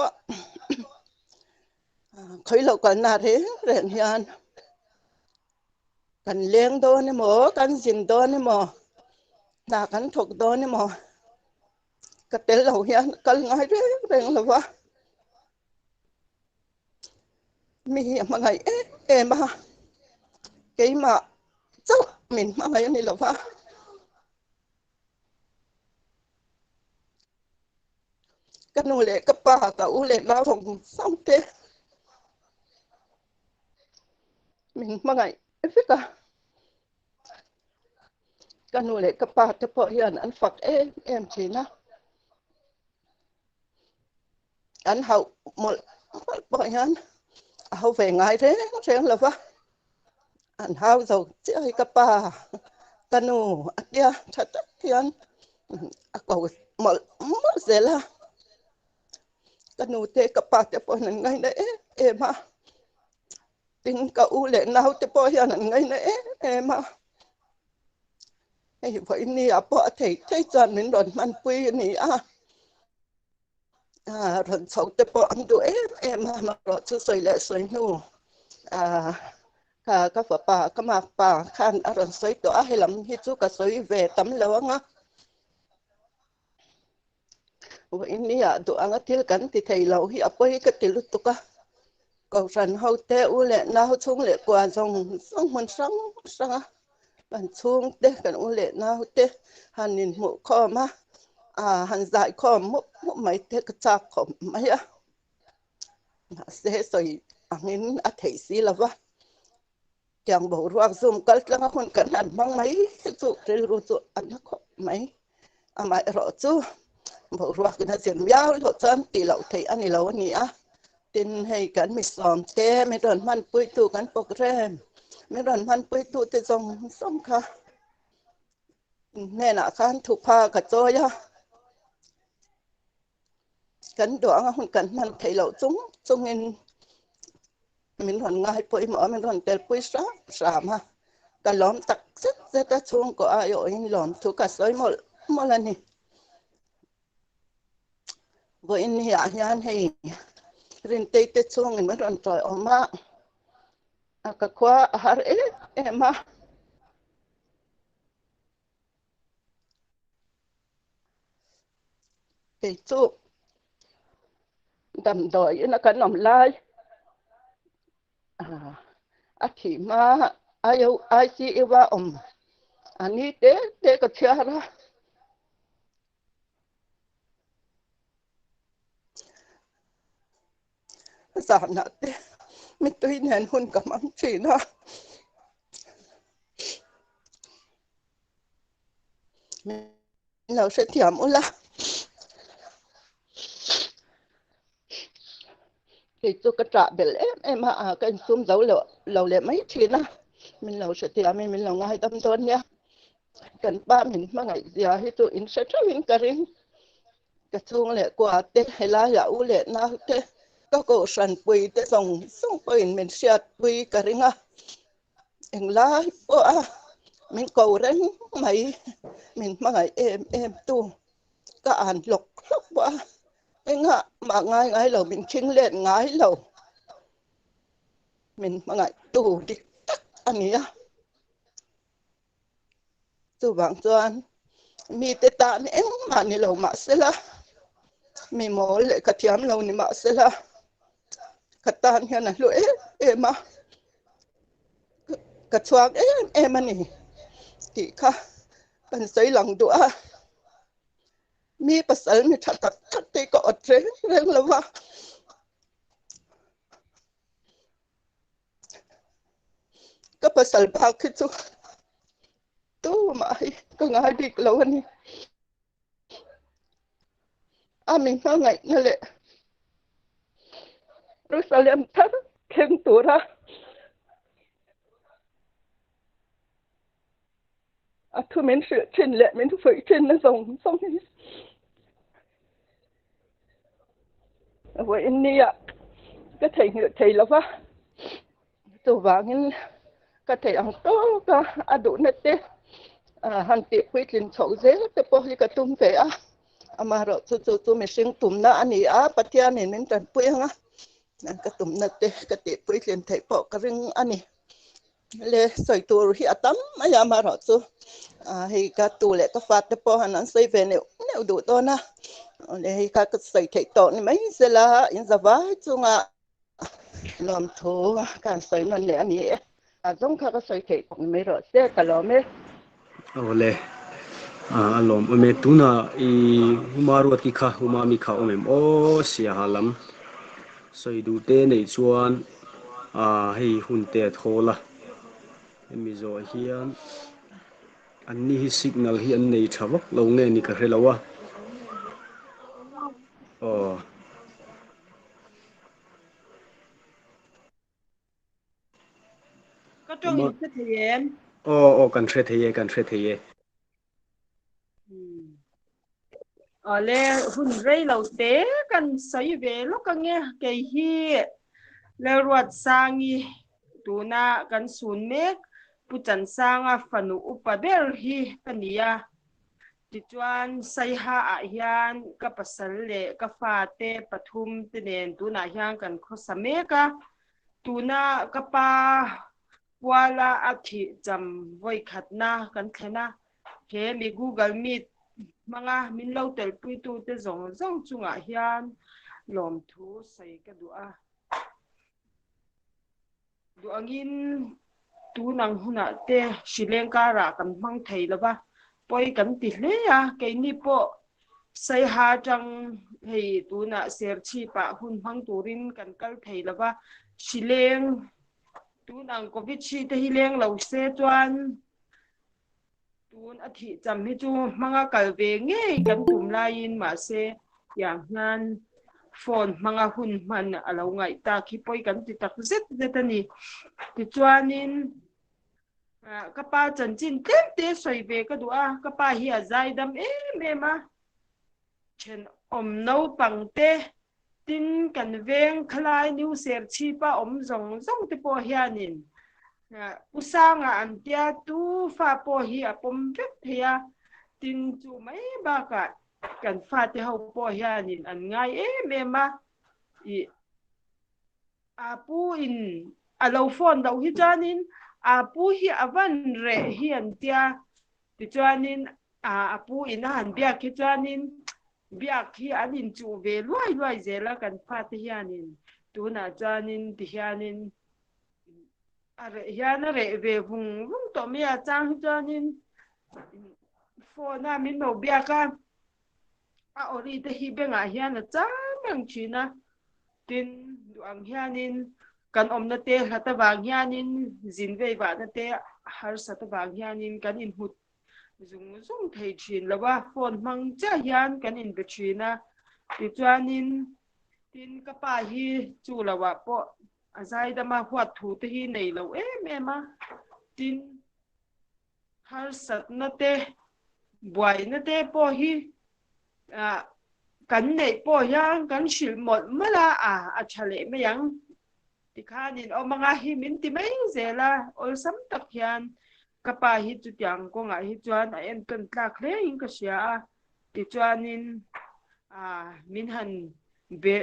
khoi lo kan na re ren hian kan leng do ni mo kan jin do ni mo na kan thok do ni mo katel lo hian kal ngai re ren lova mi hi ma ngai ema cái mà cháu mình mà ngày này là pha cái nô lệ cấp ba cả u lệ lao phòng xong thế mình mà ngày biết à cái nô lệ cấp ba thế bỏ hiện ăn phật em chỉ na ăn hậu một bỏ hiện hậu về ngày thế sẽ là pha ăn hậu rồi chơi cấp ba cái nô kia thật hiện cầu một dễ là cái nô thế cấp ba thế bỏ hiện ngày đấy em à tin cả u lệ nào thế bỏ hiện ngày đấy em à hay vậy ni à bỏ thấy chọn mình đòn man quy ni rồi sau thế bỏ ăn đuổi em mà rồi chú soi lại soi nu các phật bà các mạc bà khan rồi soi đó hay lắm hi chú cả soi về tấm lâu ngá vậy ni à tụi ăn thiếu cắn thì thầy lâu hi ấp cái cái lúc tụi cả cầu sản hậu thế u lệ nào chung lệ qua dòng sông mình sáng bạn chung thế cần u lệ nào thế hành nhìn mũ kho mà hành giải kho mũ mấy thế cái cha kho mấy sẽ soi anh thấy gì là vậy chẳng bảo ruộng zoom cái là con cần ăn mang mấy chỗ cái ruộng chỗ ăn kho mấy mà rõ chứ bảo ruộng cái nó diễn béo rồi chân tỷ lệ thấy anh lâu nhỉ tin hay cần mình xóm thế mình đòn man bui tu cần program mình đòn man bui tu thì dòng sông kha nên là khán thuộc pha cả trôi á cần đoạn không cần man thấy lẩu chúng mình hoàn ngay bui mở mình hoàn tel bui sá mà cả lóm tắc rất ta chung có ai ở in lóm thu cả sới một lần này với in hiện hiện hay rin tây tết chung mình hoàn trời ông má cái khóa har em mà cái chỗ đầm đồi nó cần làm lai thì mà ai chỉ yêu anh ấy thế có chưa ra giảm nặng thế mình tuy nền hôn cảm ơn chị nó nào sẽ thiểm ôn la thì tôi có trả bể em cái xung dấu lầu lệ mấy chị nó mình lầu sẽ thiểm mình lầu ngay tâm tôn nha cần ba mình mà ngày gì thì tôi in sẽ cho mình cái riêng cái xung lệ qua tết hay là dạo lệ nào thế có cổ sản bùi thế dòng sông bùi mình sẽ bùi cái riêng anh lá mình cầu đến mấy mình mà ngày em tu cả ăn lộc lộc quá anh ạ mà ngay lầu mình chinh lên ngay lầu mình mà ngày tu đi anh ấy tu bằng tuan mi tê ta em mà ni lầu mà sẽ là mi mò lệ cả tiêm lầu ni mà sẽ là cả tan hiện là lỗi em mà cả choáng em anh ấy thì cả bên xây lòng đũa mi pasal mi thật thì có trễ rèn là va cái pasal ba cái tu mà có ngay đi lâu anh mình sao ngày nó lệ Jerusalem thắt khen tụi ra thu mình sự trình lệ mình thu phải trình nó giống xong vậy ni cái thầy là va tụi vàng cái thầy ăn to cái đủ nét thế hàng tiệp quy trình sầu dễ cái bao nhiêu cái tôm về mà rồi tôi mình sinh tôm na anh ấy bắt dia mình trần bưởi ha cái tôm nét thế cái tiệp quy trình thầy bỏ cái rừng anh ấy le soi tu hi atam maya mà rồi tôi hi cái tu lệ cái phát cái bao hắn xây về nếu đủ to na le hi cái soi thầy to này mấy giờ là in giờ vãi chung làm thô cái soi nó lệ anh ấy giống cái soi thầy cũng mấy rồi sẽ cái lo mấy ole alom ome tuna I humaruat ki kha humami kha omem o sia halam soidu te nei chuan hei hunte thola emi zo hian anni hi signal hi an nei thawak lo nge ni ka hrelowa có trong hình thức thì em kan thre theye le hun rei lo te kan sai ve lo ka nge ke hi le ruat sangi tuna kan sun mek pu chansanga fanu upaber hi kania ti chuan sai ha a hian ka pasal le ka fa te pathum te nen tuna hian kan kho sameka tuna ka pa wala athi jam voi khatna kan thena he mi Google Meet manga min lo tel pui tu te zong chunga hian lom thu sai ka du angin tu nang huna te Sri Lanka ra kan mang thei lawa poi kan ti hle ke ni po sai ha tang hei tu na ser chi pa hun hang turin kan kal thei lawa Sileng tu nang covid chi te hi leng lo se chuan tun athi cham hi chu manga kal ve nge kan tum lain ma se yang nan phone manga hun man alo ngai ta ki poi kan ti tak zet zetani ti chuanin ka pa chan chin tlem te soi ve ka du'a ka pa hi a zai dam ma chen om no pang te tin kan veng khlai new ser chi pa om zong te po hianin usanga antia tu fa po hi apom vek thea tin chu mai ba ka kan fa te ho po hianin an ngai ma I apu in alo phone do hi chanin apu hi avan re hi antia ti chanin apu in han bia ki chanin bia hi anin chu ve loi zela kan fa te hianin tu na chanin ti hianin hian re ve vung to mi a chang chanin phone na min no bia ka ori te hi benga hian a chang china tin duang hianin kan omna te hata wang hianin zinve ba na te har sata wang hianin kan in hut zung thei thin lawa phone mang cha hian kan in be thina ti chuanin tin ka pa hi chu lawa po azai dama huat thu te hi nei lo ma tin har sat na te buai na te po hi kan nei po yang kan shil mot mala a chale me yang ti khanin o manga hi min ti mai zela ol sam tak hian kapa hi chu tiang ko nga hi chuan a en kan tlak hle in ka sia ti chuanin min han be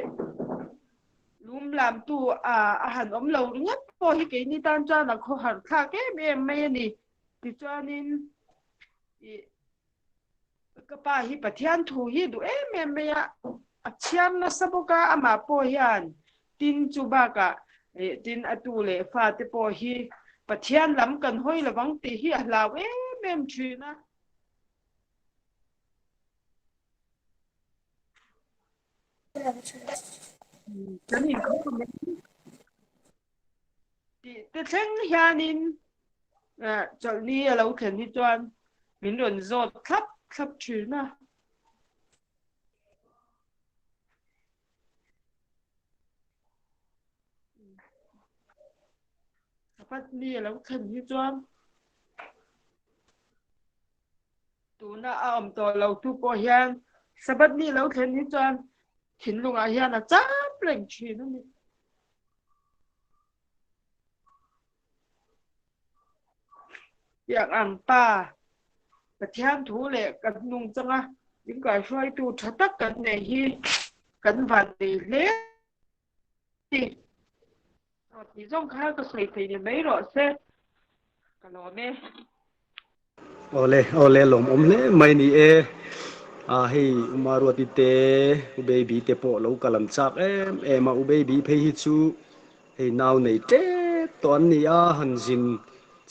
lum lam tu a han om lo ngat po hi ke ni tan cha na kho har tha ke me me ni ti chuanin kapa hi pathian thu hi du me ya achiam na saboka ama po hian tin chu ba ka tin atu le fa te po hi pathian lam kan hoi lawang ti hi a law em thina kan hi ko ti te thleng hianin chal ni a lo thlen hi chuan min ron zot thlap thlap thina pat ni a lo thlen hi chuan tu na a om to lo tu po hian sabat ni lo thlen hi chuan thin lunga hian a chap leng thina ni yang ang pa pathian thu le kan nung changa ding kai hroi tu thatak kan nei hi kan van ti hle ti ti zong kha ka sei thei ni mai ro se ka lo me ole lom om le mai ni e hei umaruati te baby te po lo kalam chak em u baby phei hi chu hei naw nei te ton ni a hanjin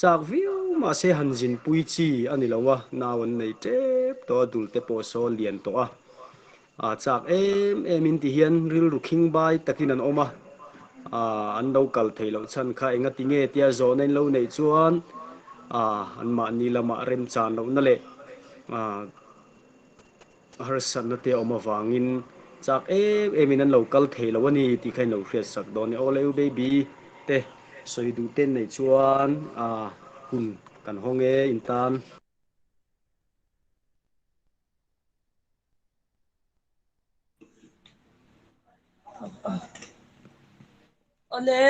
chak viu ma se hanjin pui chi ani lawa nawan nei te to dul te po so lian to chak em in ti hian ril rukhing bai takin an oma an lo kal thei lo chan kha enga ti nge tia zo nen lo nei chuan an ma ni lama rem chan lo na le har san na te oma wangin chak em in an lo kal thei lo ani ti khai no hriat sak don ole baby te soi du ten nei chuan hun kan honge in tan ole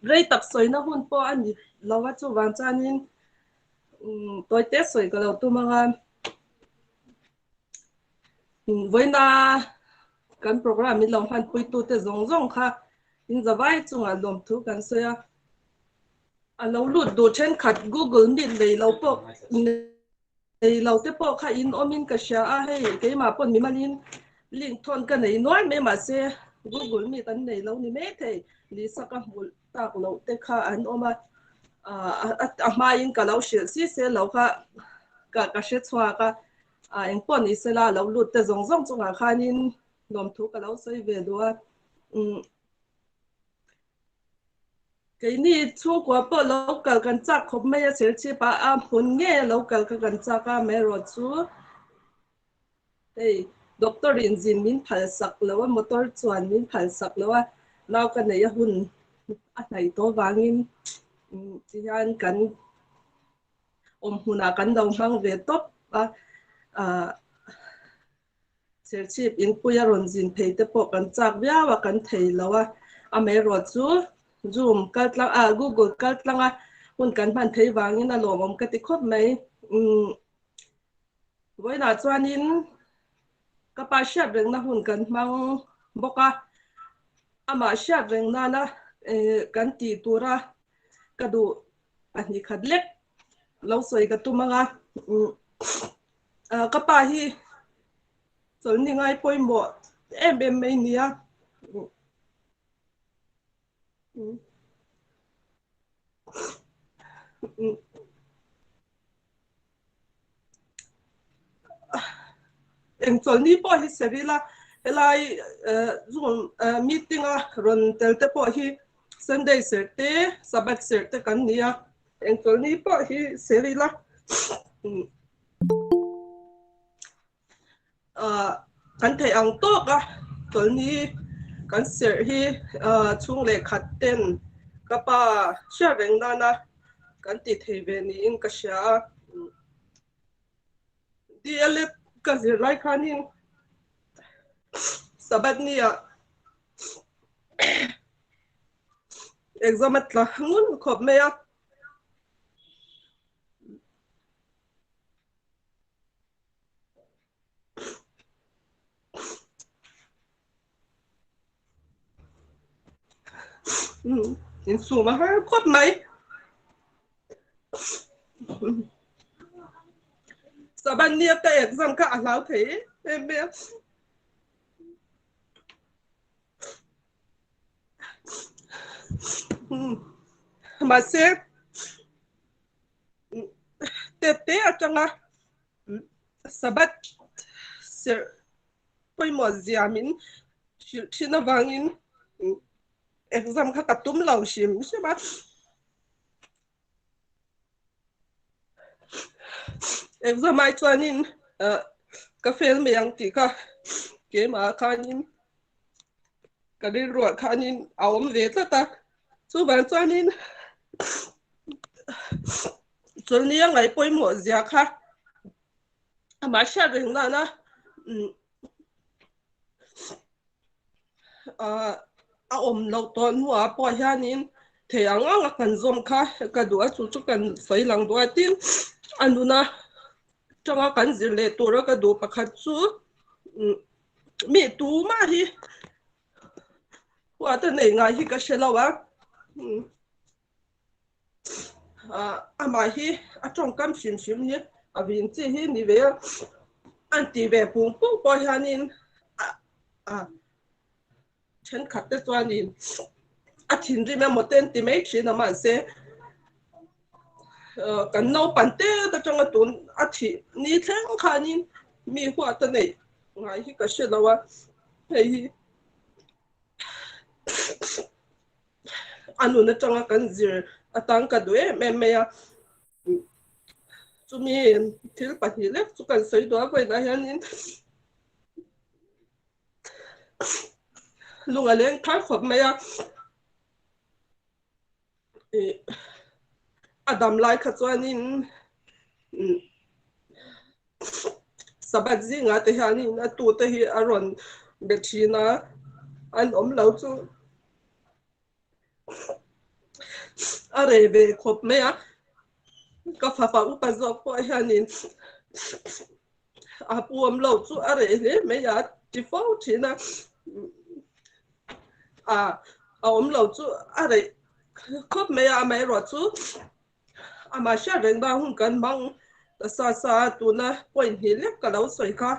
rei tak soi na hun po ani lawa chu wan chanin toy te soi ka lo tu manga voina kan program mi long han pui tu te zong zong kha in zawai chunga lom thu kan soya alo lut do chen khat google mi lei lo po lei lo te po kha in omin ka sha a hei ke ma pon mi malin link thon ka nei noi me ma se google mi tan nei lo ni me thei li saka mul tak lo te kha an oma ma in ka lo shil si se lo kha ka she chwa ka eng pon ni se la lo lut te zong zong chunga khanin lom thu ka lo soi ve do cái này chú của bộ local kan chắc không mấy sẽ chỉ ba phun nghe local kan chắc mấy rồi chú đây doctor in min phal sak lo motor chuan min phal sak lo nào cái này hun này to wangin chỉ han kan huna kan dong hang ve top sẽ chỉ in puya ron zin thei te po kan chắc bia wa kan thei lo mấy rồi chú Zoom kalt lang Google kalt lang hun kan ban thei wangin a lom om ka ti khop mai voi na chuanin ka pa sha reng na hun kan hmang boka ama sha reng na kan ti tura ka du ani khadlek lo soi ka tu manga ka pa hi chol ni ngai poimo em mai nia em chol ni po hi serila elai zoom meeting ron tel te po hi Sunday serte sabat serte kan nia em chol ni po hi serila kan thei ang to ka chol ni kan ser hi chung le khat ten kapa sha reng na kan ti thei ve ni in ka sha DLF ka zir lai khanin sabat nia exam atla ngun khop me ya in su ma har khop mai saban nia ta exam ka alau the em be mà sẽ tete atanga sabat se poi mo ziamin china wangin exam kha katum lau shim se ba exam ai chuanin ka fail me yang ti ka ke ma khanin ka ri ro khanin awm ve ta chu ban chuanin chul ni ngai poi mo zia kha ama sha ring na na a lo ton hua po hianin the anga kan zom kha ka du chu chu kan soi lang do tin anuna changa kan zirle tora ka do pakhat chu mi tu ma hi wa ta nei ngai hi ka shelawa ama hi a chong kam shim shim ni a vin chi hi ni ve anti ve pung pung po hianin chen khat te chuanin a thin ri me moten ti mai thin ma se kan no pan te ta changa tun a thi ni thleng khanin mi hua ta nei ngai hi ka shelawa hei anu na changa kan zir atang ka do me me ya chumi thil pa hi le chu kan soi do ko na hianin lunga leng thar khop me ya adam lai kha chuanin sabat zinga te hianin a tu te hi aron bethina an lo chu are ve khop me ya ka fa upa zo po hianin a puam lo chu are le me ya ti fo thina lo chu are khop me ya mai ro chu ama sha ren ba hun kan mang ta sa tu na point hi le ka lo soi kha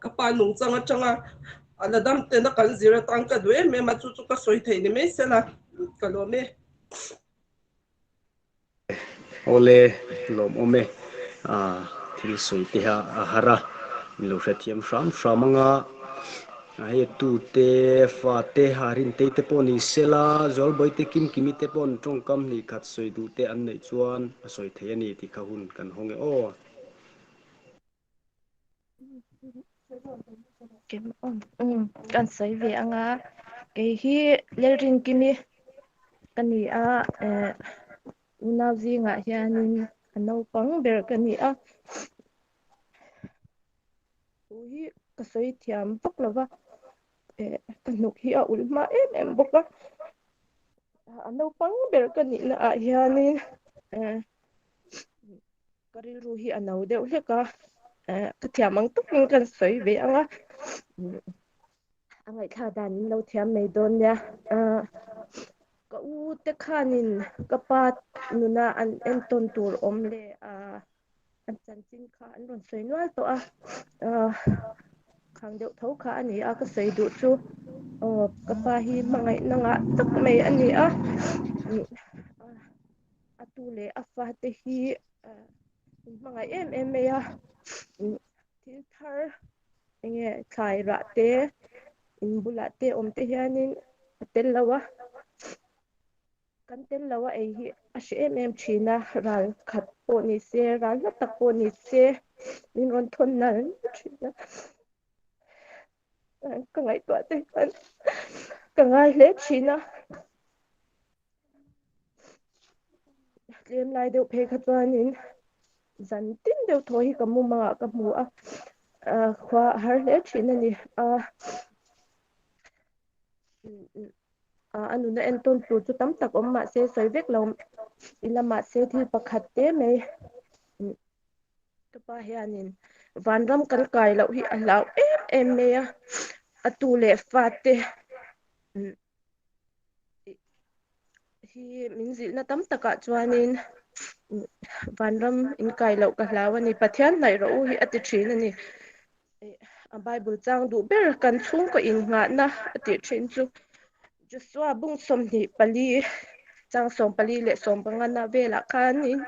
ka pa nung changa ala dam te na kan zira tang ka dwe me ma chu chu ka soi thei ni me se la ka lo me ole lom ome thil soi te ha hara lo hrethiam shramanga ai tu te fa te harin te te pon i sela zol boi te kim kimi te pon tong kam ni khat soi du te an nei chuan a soi the ani ti kha hun kan honge o kan soi ve anga ke hi lerin kimi kani a unazi nga hianin ano pang ber kani a hi ka soi thiam vak lova kanuk hi a ulma em boka ano pang ber kani na a hianin karil ru hi ano deuh hleka ka thiamang tukin kan soi ve anga angai kha dan lo thiam nei don ya ka u te khanin ka pat nuna an en ton tur om le an chan chin kha an ron soi nual to khang deuh tho kha ani a ka sei du chu ka pa hi mangai nanga tak mai ani a atu le afa te hi mangai em me ya thil thar nge thlai ra te in bula te om te hianin tel lawa kan tel lawa ei hi a she em thina ral khat po ni se ral la tak po ni se min ron thon na thina ka ngai to te kan ka ngai le thina tlem lai deuh phe kha chuanin zan tin deuh thaw hi kamu manga ka mu a khwa har le thina ni anu na en ton tu chu tam tak om ma se soivek lom ila ma se thil pakhat te mai pa hianin vanram kan kai lo hi alau em me a atu le fa te hi min zil na tam taka chuanin vanram in kai lo ka hlawani pathian nai ro hi ati thin ani a bible chang du ber kan chung ko in nga na ati thin chu Joshua bung som ni pali chang som pali le som pangan na vela khanin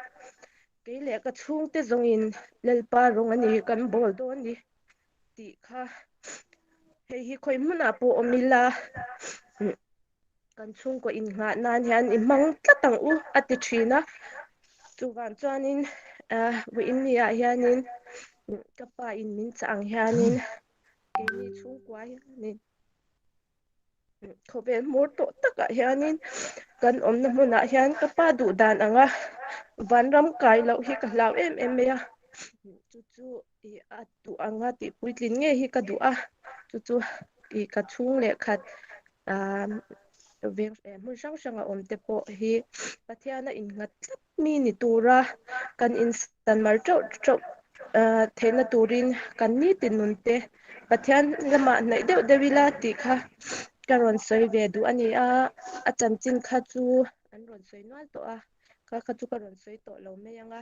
ke le ka chung te zong in lelpa rong ani kan bol do ni ti kha hei hi khoi muna po omila kan chung ko in nga nan hian i mang tlatang u ati thina chuwan chuanin we in ni a hianin kapa in min chang hianin ke ni chung kwa hianin khovel mor to taka hianin kan omna hmuna hian kapa du dan anga vanram kai lo hi ka hlau em ya chu i atu anga ti puitlin nge hi ka du a chu i ka chung le khat veng mun sang sanga om te po hi pathiana in ngat mi ni tura kan in san mar chau thena turin kan ni tin nun te pathian lama nai deuh dewila ti kha karon soi ve du ani a chanchin kha chu an ron soi nual to a kha chu karon soi to lo me anga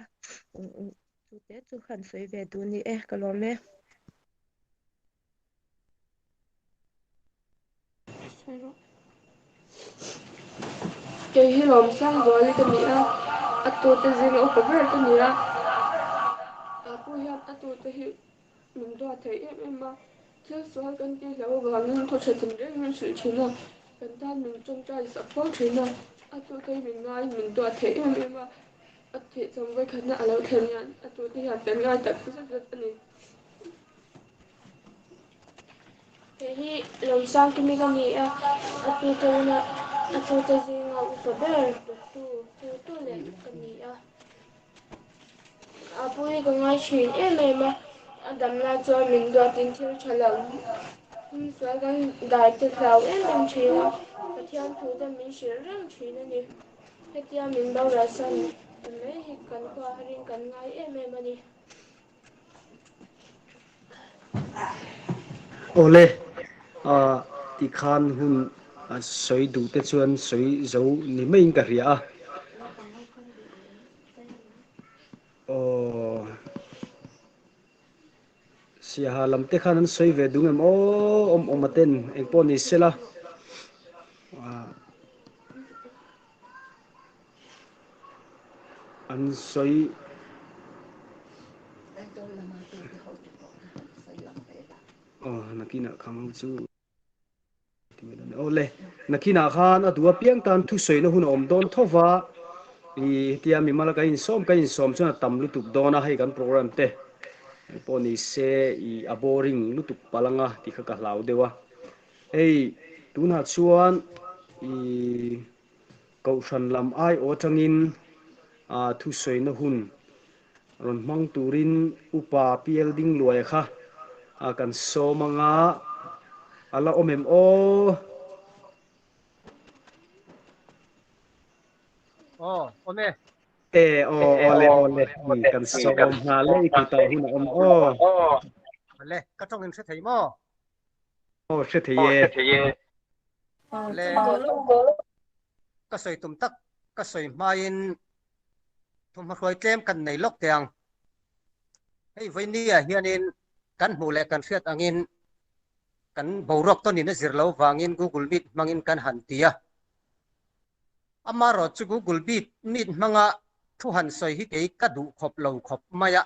chu te chu khan soi ve du ni kalome ke hi lom sang do li ka ni a to te zing o ko ber ka ni a pu hian a to te hi min do thei em ma thil swal kan ti lo ga min tho che tin re min sui thina kan tan min chong trai sa phol thina a to te min ngai min do thei em ma a the chong vai khana alo thel yan a to te hian ten ngai tak sa ani hi lom sang ki mi ka ni a tu te na a tu te zinga u fa ber tu le ka ni a pui ka ngai chin em adam la cho min do tin thil chalang sa kan dai te thlau em china pathian thu te min shir rang china ni hetia min do ra san me hi kan ko harin kan ngai em ani ole ti khan hun soi du te chuan soi zo ni mai ka ria o sia halam te khan soi ve du ngem om aten eng pon ni sela an soi nakina khang chu ole nakina khan adua piang tan thu soi na hun om don thova i tia mi mala ka in som chuna tam lu tuk dona hai kan program te poni se i aboring lu tuk palanga ti kha ka hlau dewa ei tuna chuan i kausan lam ai o changin thu soi na hun ron mang turin upa piel ding luai kha kan so manga ala omem o ome ole kan som ha le ki ta hun le ka tong in se thei mo se theye le ka soi tum tak ka soi main thum ma khoi tlem kan nei lok tiang hei voi ni hianin kan mu le kan fiat angin kan borok to ni na zirlo wangin Google Meet mangin kan han tia amaro chu Google Meet manga thu han soi hi ke ka du khop lo khop maya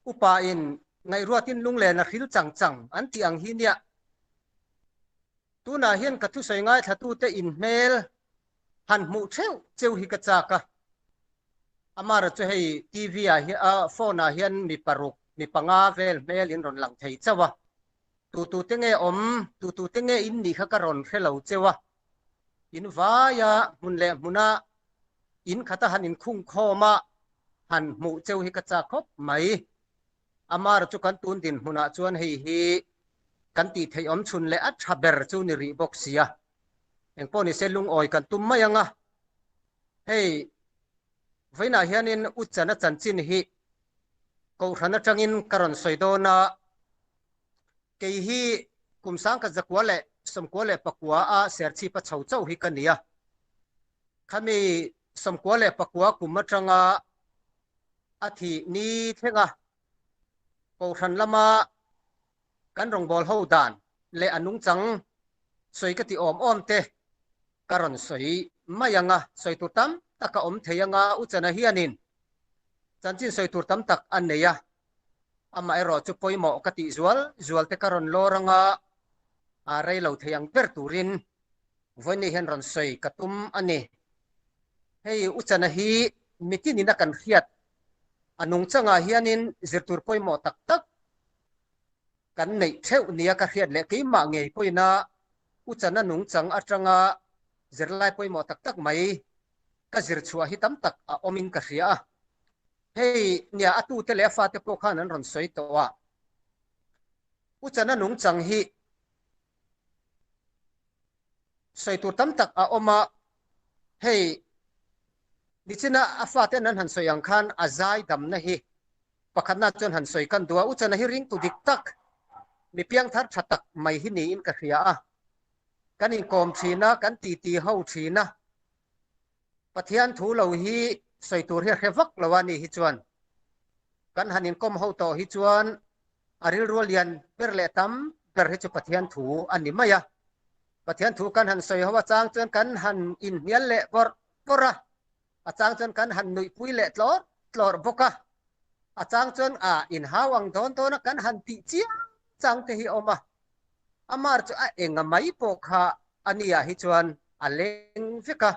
upa in ngai ruatin lung le na khil chang an ti ang hi nia tuna hian ka thu soi ngai thatu te in mel han mu cheu hi ka chaka amara chu hei TV a phone a hian mi paruk mi panga vel mel in ron lang thei chawa tu te nge om tu te nge in ni kha ka ron khelo chewa in vaya mun le muna in khata han in khung khoma han mu cheu hi ka cha khop mai amara chu kan tun din muna chuan hei hi kan ti thei om chun le a thaber chu ni ri boxia eng poni se lung oi kan tum mai anga hei voina hianin uchana chanchin hi ko rana tangin karon soidona ke hi kumsang ka zakwale somkwale pakwa a serchi pa chau chau hi kania khami somkwale pakwa kumatanga athi ni thenga ko ran lama kan rong bol ho dan le anung chang soi ka ti om te karon soi mayanga soi tu tam taka om theyanga uchana hianin chanchin soi tur tam tak an neya ama ero chu poimo ka ti zual te karon loranga a rei lo theyang per turin voini hen ron soi katum ani hei uchana hi mikini na kan khiat anung changa hianin zirtur poimo tak tak kan nei theu nia ka khiat le keima ngei poina uchana nung chang atanga zirlai poimo tak tak mai ka zir chua hi tam tak a omin ka hria hei nia atu te le fa te po khan an ron soi to wa uchana nung chang hi soi tur tam tak a oma hei nichina afa te nan han soyang khan azai dam na hi pakhatna chon han soi kan duwa uchana hi ring tu dik tak mi piang thar thatak mai hi ni in ka hria a kan in kom thina kan ti ho thina pathian thu lo hi soi tur hi revak lawani hi chuan kan hanin kom ho to hi chuan aril rolian per le tam per hi chu pathian thu ani maya pathian thu kan han soi hawa chang chuan kan han in nial le pora a chang chuan kan han nui pui le tlor boka a chang chuan a in hawang don to na kan han ti chia chang te hi oma amar chu a enga mai po kha ania hi chuan a leng fika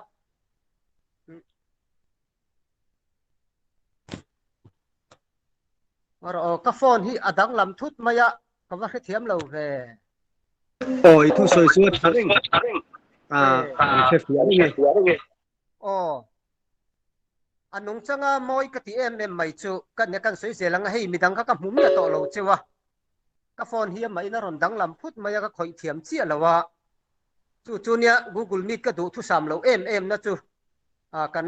ro ka phone hi adang lam thut maya ka va thiam lo ve oi thu soi suat thareng ang che fiar nge o anung changa moi ka ti em mai chu kan ne kan soi zelang hei midang ka hmum ya to lo chewa ka phone hi mai na ron dang lam phut maya ka khoi thiam chi alawa chu nia google meet ka du thu sam lo em na chu kan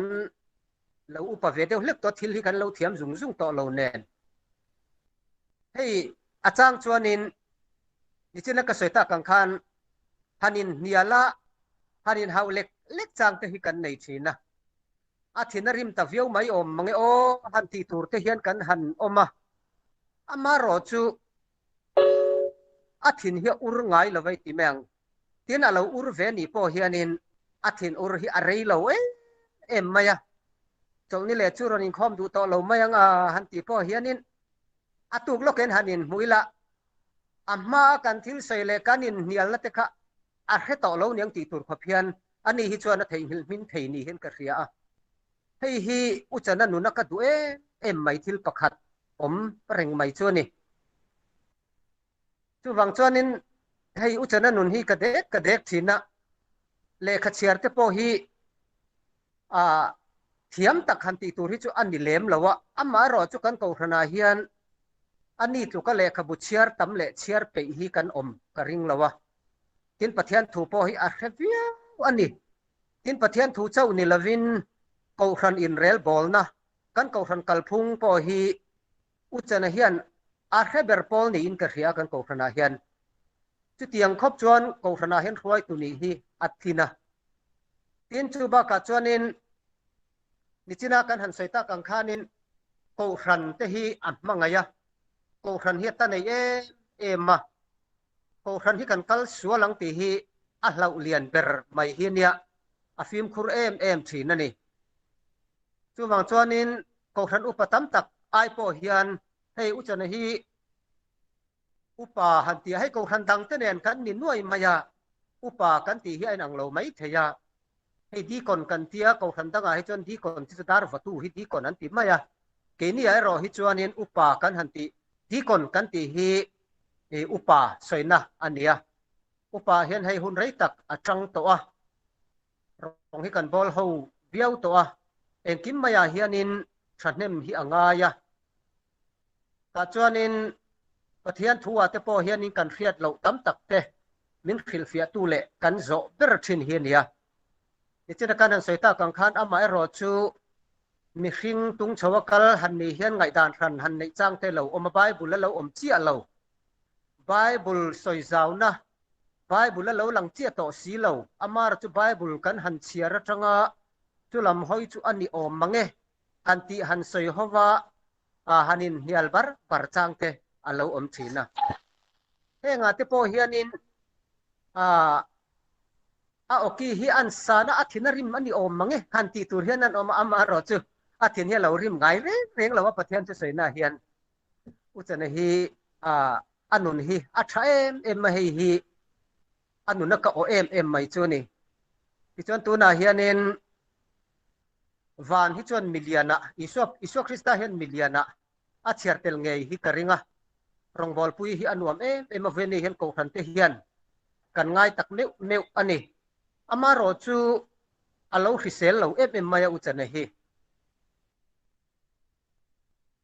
lo upa ve deuh lek to thil hi kan lo thiam zung to lo nen hei achang chuanin nichina ka soita kang khan hanin niala hanin haulek lek chang te hi kan nei thina a thina rim ta viau mai om mange o han ti tur te hian kan han oma ama ro chu a thin hi ur ngai lovai ti meng tin alo ur ve ni po hianin a thin ur hi a rei lo em maya chong ni le chu ron in khom du to lo mayang a han ti po hianin atuk loken hanin muila amma kan thil soile kanin nial na te kha a he to lo niang ti tur khophian ani hi chuan a thei hil min thei ni hen ka ria a hei hi uchana nu na ka du em mai thil pakhat om reng mai chu ni chu wang chuanin hei uchana nun hi ka dek thina le kha chiar te po hi a thiam tak han ti tur hi chu ani lem lawa amma ro chu kan ko hrana hian ani tu ka le khabu chiar tam le chiar pe hi kan om ka ring lawa tin pathian thu po hi a hevia ani tin pathian thu chau ni lovin ko hran in rel bol na kan ko hran kalphung po hi uchana hian a heber pol ni in ka ria kan ko hrana hian chu tiang khop chuan ko hrana hian ruai tu ni hi athina tin chu ba ka chuanin nichina kan han soita kang khanin ko hran te hi amangaya ko hran hi ta nei ema ko hran hi kan kal sualang ti hi a hlau lian ber mai hi nia a fim khur em thina ni chu wang chuanin ko hran upatam tak ai po hian hei uchana hi upa han ti hai ko hran dang te nen kan ni nuai maya upa kan ti hi an ang lo mai theya hei di kon kan tia ko hran danga hi chon di kon ti dar vatu hi di kon an ti maya ke ni ai ro hi chuanin upa kan han ti di kon kan ti hi upa soina ania upa hian hei hun rei tak atang to a rong hi kan bol ho viau to a en kim maya hianin thahnem hi angaya ka chuanin pathian thuwa te po hianin kan hriat lo tam tak te min khil fia tu le kan zo ber thin hi nia ni chena kan an soita kang khan ama ro chu mi hring tung chawakal han ni hian ngai dan ran han nei chang te lo om bible lo om chi a lo bible soi zau na bible lo lang chi to si lo amar chu bible kan han chiar atanga chu lam hoi chu ani om mange han ti han soi howa hanin hial bar par chang te alo om thina he nga te po hianin oki hi an sana athina rim ani om mange han ti tur hian an om ama ro chu athin hi lo rim ngai reng lo pathian chu soina hian uchana hi anun hi athaem em hi anuna ka o em mai chu ni ti chon tu na hianin van hi chon miliana iso krista hian miliana a chiartel ngei hi karinga rongbol pui hi anuam em aveni hian ko than te hian kan ngai tak meu ani ama ro chu alo hrisel lo em maya uchana hi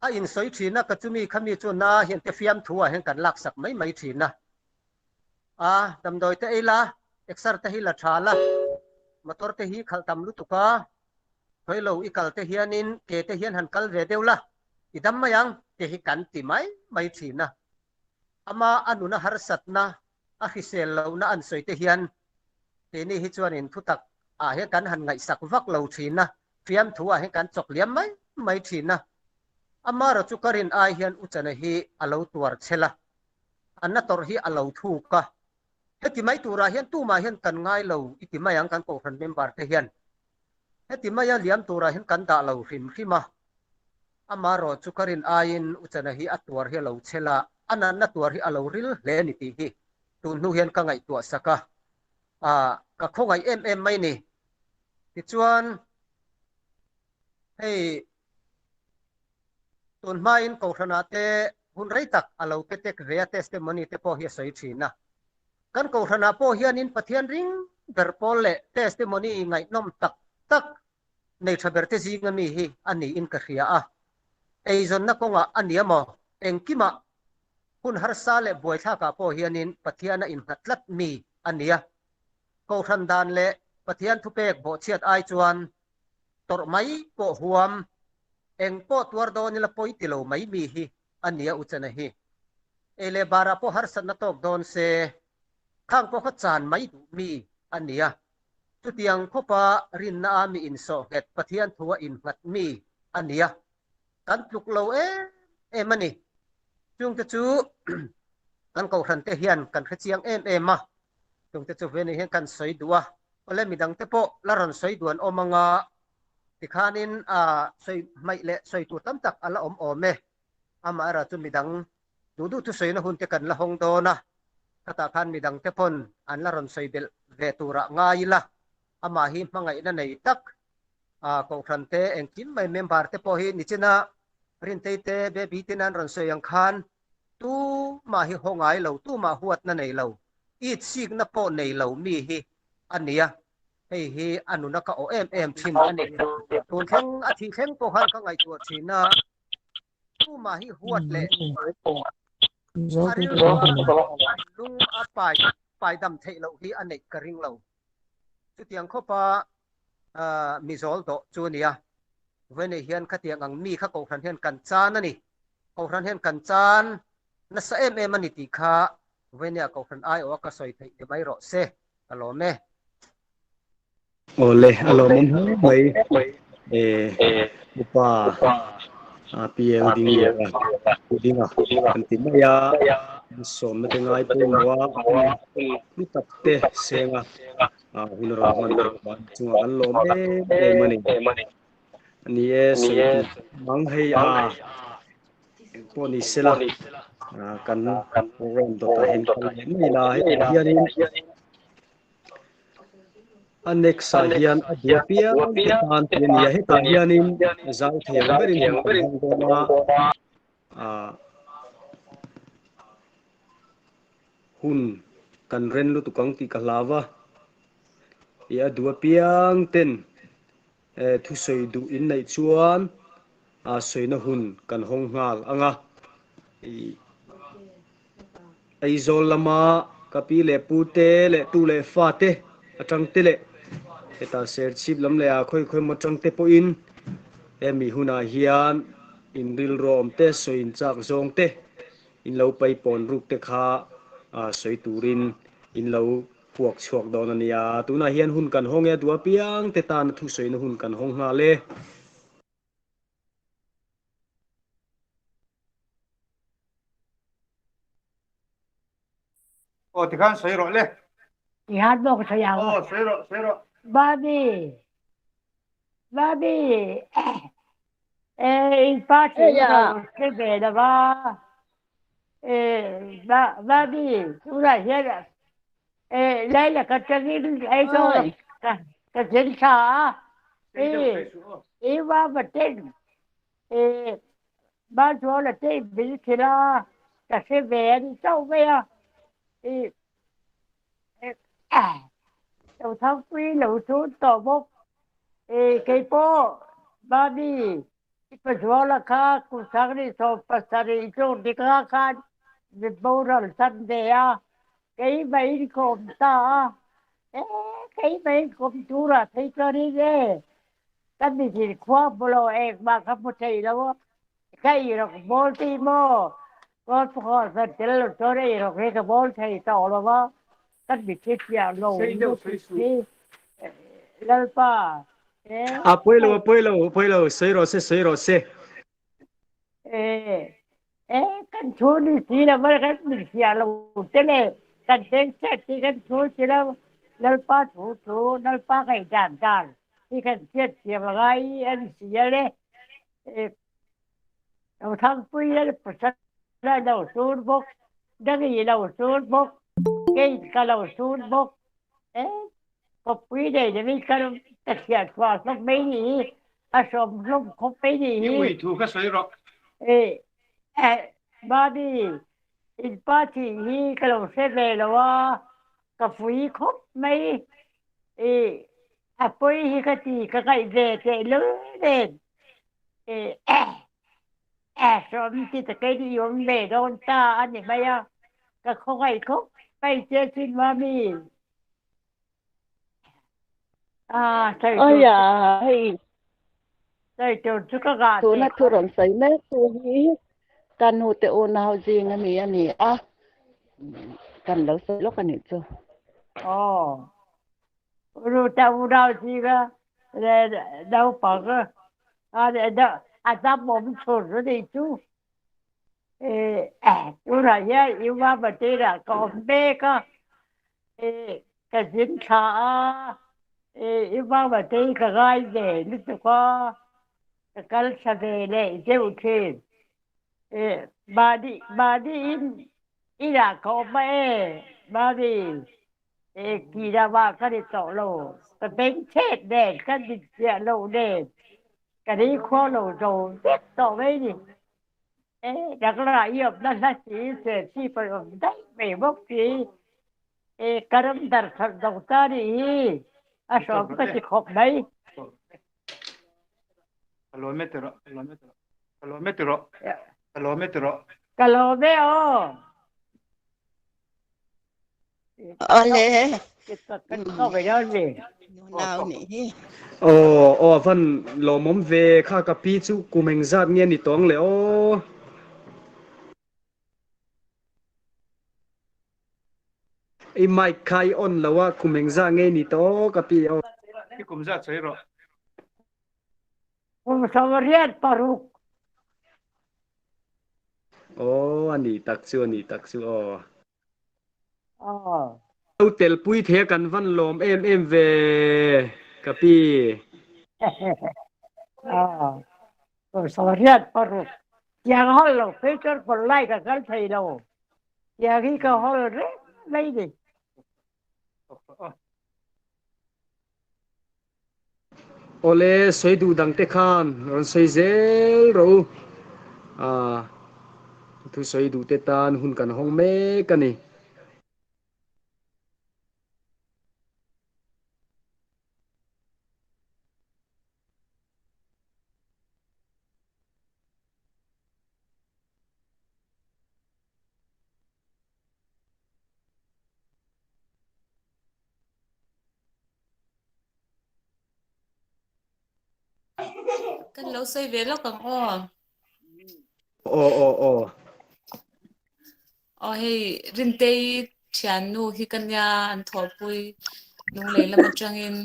a in soi thina ka chumi khami chu na hian te fiam thua hian kan lak sak mai thina dam doi te ela exer te hi la thala motor te hi khal tam lu tuka thoilo i kal te hianin ke te hian han kal ve deula idam mayang te hi kan ti mai thina ama anuna har satna a hisel lo na an soi te hian te ni hi chuanin thutak he kan han ngai sak vak lo thina fiam thua he kan chok liam mai thina ama ro chu karin ai hian uchana hi alo tuar chela anna tor hi alo thu ka heti mai tura hian tu ma hian kan ngai lo iti mayang kan ko khan member te hian heti maya liam tura hian kan da lo hrim hima ama ro chu karin ain uchana hi atwar hi lo chela anna tuar hi alo ril hle ni ti hi tu nu hian ka ngai tu saka ka khongai em mai ni ti chuan hei tun main ko thana te hun rei tak alo ke tek rea testimony te po hi soi thina kan ko thana po hianin pathian ring berpol le testimony ngai nom tak nei thaber te zinga mi hi ani in ka khia ei zon na konga ania mo engkima hun har sa le boi tha ka po hianin pathiana in hatlat mi ania ko than dan le pathian thu pek bo chiat ai chuan tor mai po huam eng po tuar do ni la poi tilo mai mi hi ania uchana hi ele bara po har san na tok don se khang po kha chan mai du mi ania tu tiang khopa rin na mi in so het pathian thua in hat mi ania kan tluk lo mani chung te chu kan ko than te hian kan khachiang em ma chung te chu veni hian kan soi duwa ole midang te po laron soi duan omanga tikhanin soi mai le soi tu tam tak ala ome ama ara chu midang du tu soi na hun te kan la hong do na kata khan midang te pon an laron soi bel ve tura ngai la ama hi mangai na nei tak ko than te engkim mai member te po hi ni china rin te be bi tinan ron soi ang khan tu ma hi hongai lo tu ma huat na nei lo it sik na po nei lo mi hi ania hei hi anuna ka o em thin ani tun theng a thi theng po han ka ngai tu thina tu ma hi huat le aril lung a pai dam thei lo hi anei ka ring lo chu tiang khopa mizol do chu nia vene hian khatiang ang mi kha ko khan hian kan chan ani ko khan hian kan chan na sa em ani ti kha vene ko khan ai o ka soi thei mai ro se alome ole alom mai upa PL dinga kan timaya som na tengai po wa ni takte senga hunro man chunga kan lom mani ani so mang hei poni sela kan program to ta hin ni la hianin anexa hian adopia tan tin ya he ta hianin zal thel berin dona hun kan ren lu tukang ti kalawa ya dua piang ten thu soi du in nei chuan soi na hun kan hong ngal anga ai zol lama kapi le pu te le tu le fa te atang te le eta ser chip lam le a khoi mo tang te po in emi huna hian in ril rom te soin chak zong te in lo pai pon ruk te kha a soi turin in lo puak chuak don ania tuna hian hun kan hong e dua piang te tan thu soi na hun kan hong nga le ô thì khăn sấy rồi lên thì hát bốc thôi à ô sấy rồi babi babi il pace Ê dạ. io che vedo va babi tu la sera lei la cattagina e sono Ơi. che senza e va a te ba chỗ là te bị thì là cái xe về đi đâu về à đầu tháng quý đầu xuống tổ bốc cái po ba đi cái chỗ là khác cũng sáng đi so pasari chỗ đi khác khác bị bao rồi sân đề à cái mấy con ta cái mấy con chú là thấy cho đi ghê cái gì thì khoa bolo em mà không có thấy đâu cái gì nó bol ti mo con phò sa tel cho đây rồi cái bol thấy tao là vợ cái bị chết ya lâu đi lalpa puelo soi ro se eh kan choni si la mar kan bị ya lâu tele kan ten set thì kan choni si la lalpa thu lalpa cái đàn thì kan chết ya gai anh si ya le đầu tháng quý là phát ra đầu xuống bốc đang gì đầu xuống bốc cái đầu xuống bốc có quý này thì mình cần thực hiện qua lúc mấy gì xong lúc không mấy gì những ủy thu cái sấy rồi ba đi in ba thì cái đầu xe về là cái quý không mấy bây cái về thì lớn lên xong thì cái đi uống về đâu ta anh ấy bây giờ cái không ai không bây giờ xin mami thầy Ôi dạ hay tôi chú có gà tu na tu ron sai me tu hi kan hu te o na ji nga mi ani a kan lo sai lo kan ni chu. rồi tao đâu gì cả đâu phải ta bom sụt rồi đi chú chú là ya yêu ba bà tê là còn bé cơ cái dính khá yêu ba bà tê cái gai về lúc đó có cái sa về này dễ chịu bà đi in là có bé bà đi kỳ ra ba cái đi tổ lô cái bánh chết đèn cái đi chè lô đèn cái đi khoa lô rồi biết tổ mấy đi đặc là yêu đó là chỉ sẽ chỉ phải đấy về bốc gì cái đó đặt thật đầu ta đi sao cái gì khóc đấy kilometro cái lô bé Ole. cái có phải đó gì Nào ni. van lo mom ve kha kapi chu kumeng zat nge ni tong le i mai khai on lawa kumeng za nge ni to kapi cái cụm ra sấy rồi cũng sao riết paruk ani tak chu oh tel pui the kan van lom em ve kapi cũng sao riết paruk yang hol cái chỗ còn lại cái thầy đâu yang cái hol riết lấy đi ole soi du dang te khan ron soi zel ro thu soi du te tan hun kan hong me kani kan lo sei ve lo kang o hei rin te thian nu hi kan ya an thor pui nung lei lama tangin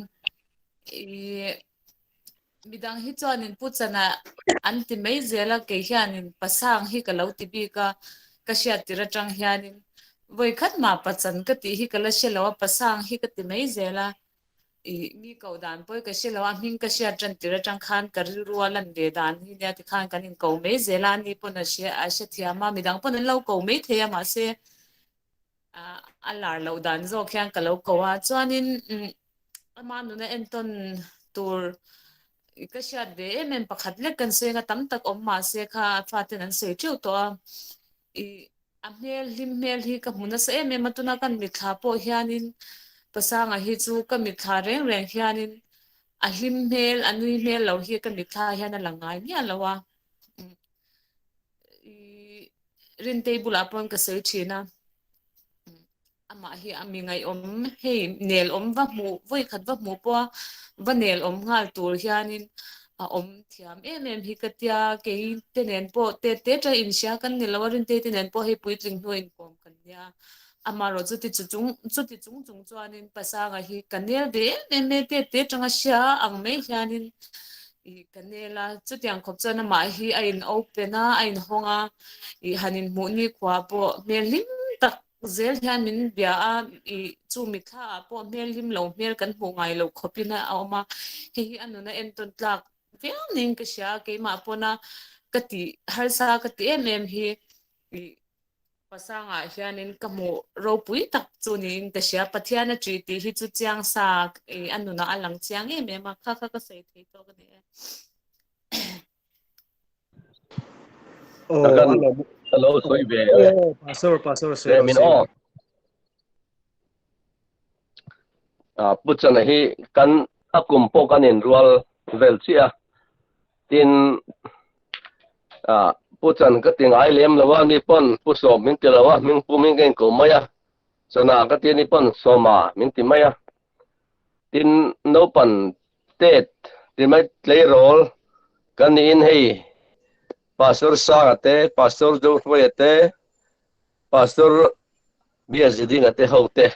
i midang hi chuan in puchana an ti mai zela ke hianin pasang hi ka lo ti bi ka hriat tira tang hianin voi khat ma pachan ka ti hi kala shelawa pasang hi ka ti mai zela i mi ko dan poi ka shelawa hming ka hriat tran tira tang khan ka ri rualan de dan hi nia ti khan kan in ko mai zela ni pon a she thiama midang pon an lo ko mai the ma se a lar lo dan zo khyang ka lo ko wa chuanin ama nu na enton tur ka hriat ve em pakhat le kan se nga tam tak om ma se kha faten an se chu to i a hmel hlim hmel hi ka hmuna se em matuna kan mi thla po hianin pasanga hi chu ka mi thla reng reng hianin a hlim hmel anui hmel lo hi ka mi thla hian a langai ni alowa i rin te bula pon ka se thina ama hi ami ngai om hei nel om va mu voi khat va mu po va nel om ngal tur hianin a om thiam em hi katia ke te nen po te tra in sha kan ni lawarin te nen po hei puitling no in kom kan ya ama ro chu ti chung chuanin pasanga hi kanel de me te tanga sha ang me hianin i kanela chutiang khop chana ma hi a in opena a in honga i hanin mu ni kwa po melim tak zel hian min bia a i chu mi kha po melim lo mel kan hu ngai lo khopina a oma hi anuna en ton tlak viang ning ka sha ke ma pona kati har sa kati hi i pasanga hianin kamu ro pui tak chu nin ka sha pathiana tri ti hi chu chiang sa e anuna alang chiang ma kha ka sei thei to ka ni Akan hello soi ve pastor le min o puchana hi kan akum po kan in rual vel chia tin puchan ka ting ai lem lawa ni pon puso min ti lawa min pu min gen ko maya sana ka ti ni pon soma min ti maya tin no pan tet ti mai play role kan in hei pastor sa ate pastor do ate pastor bia ziding ate hote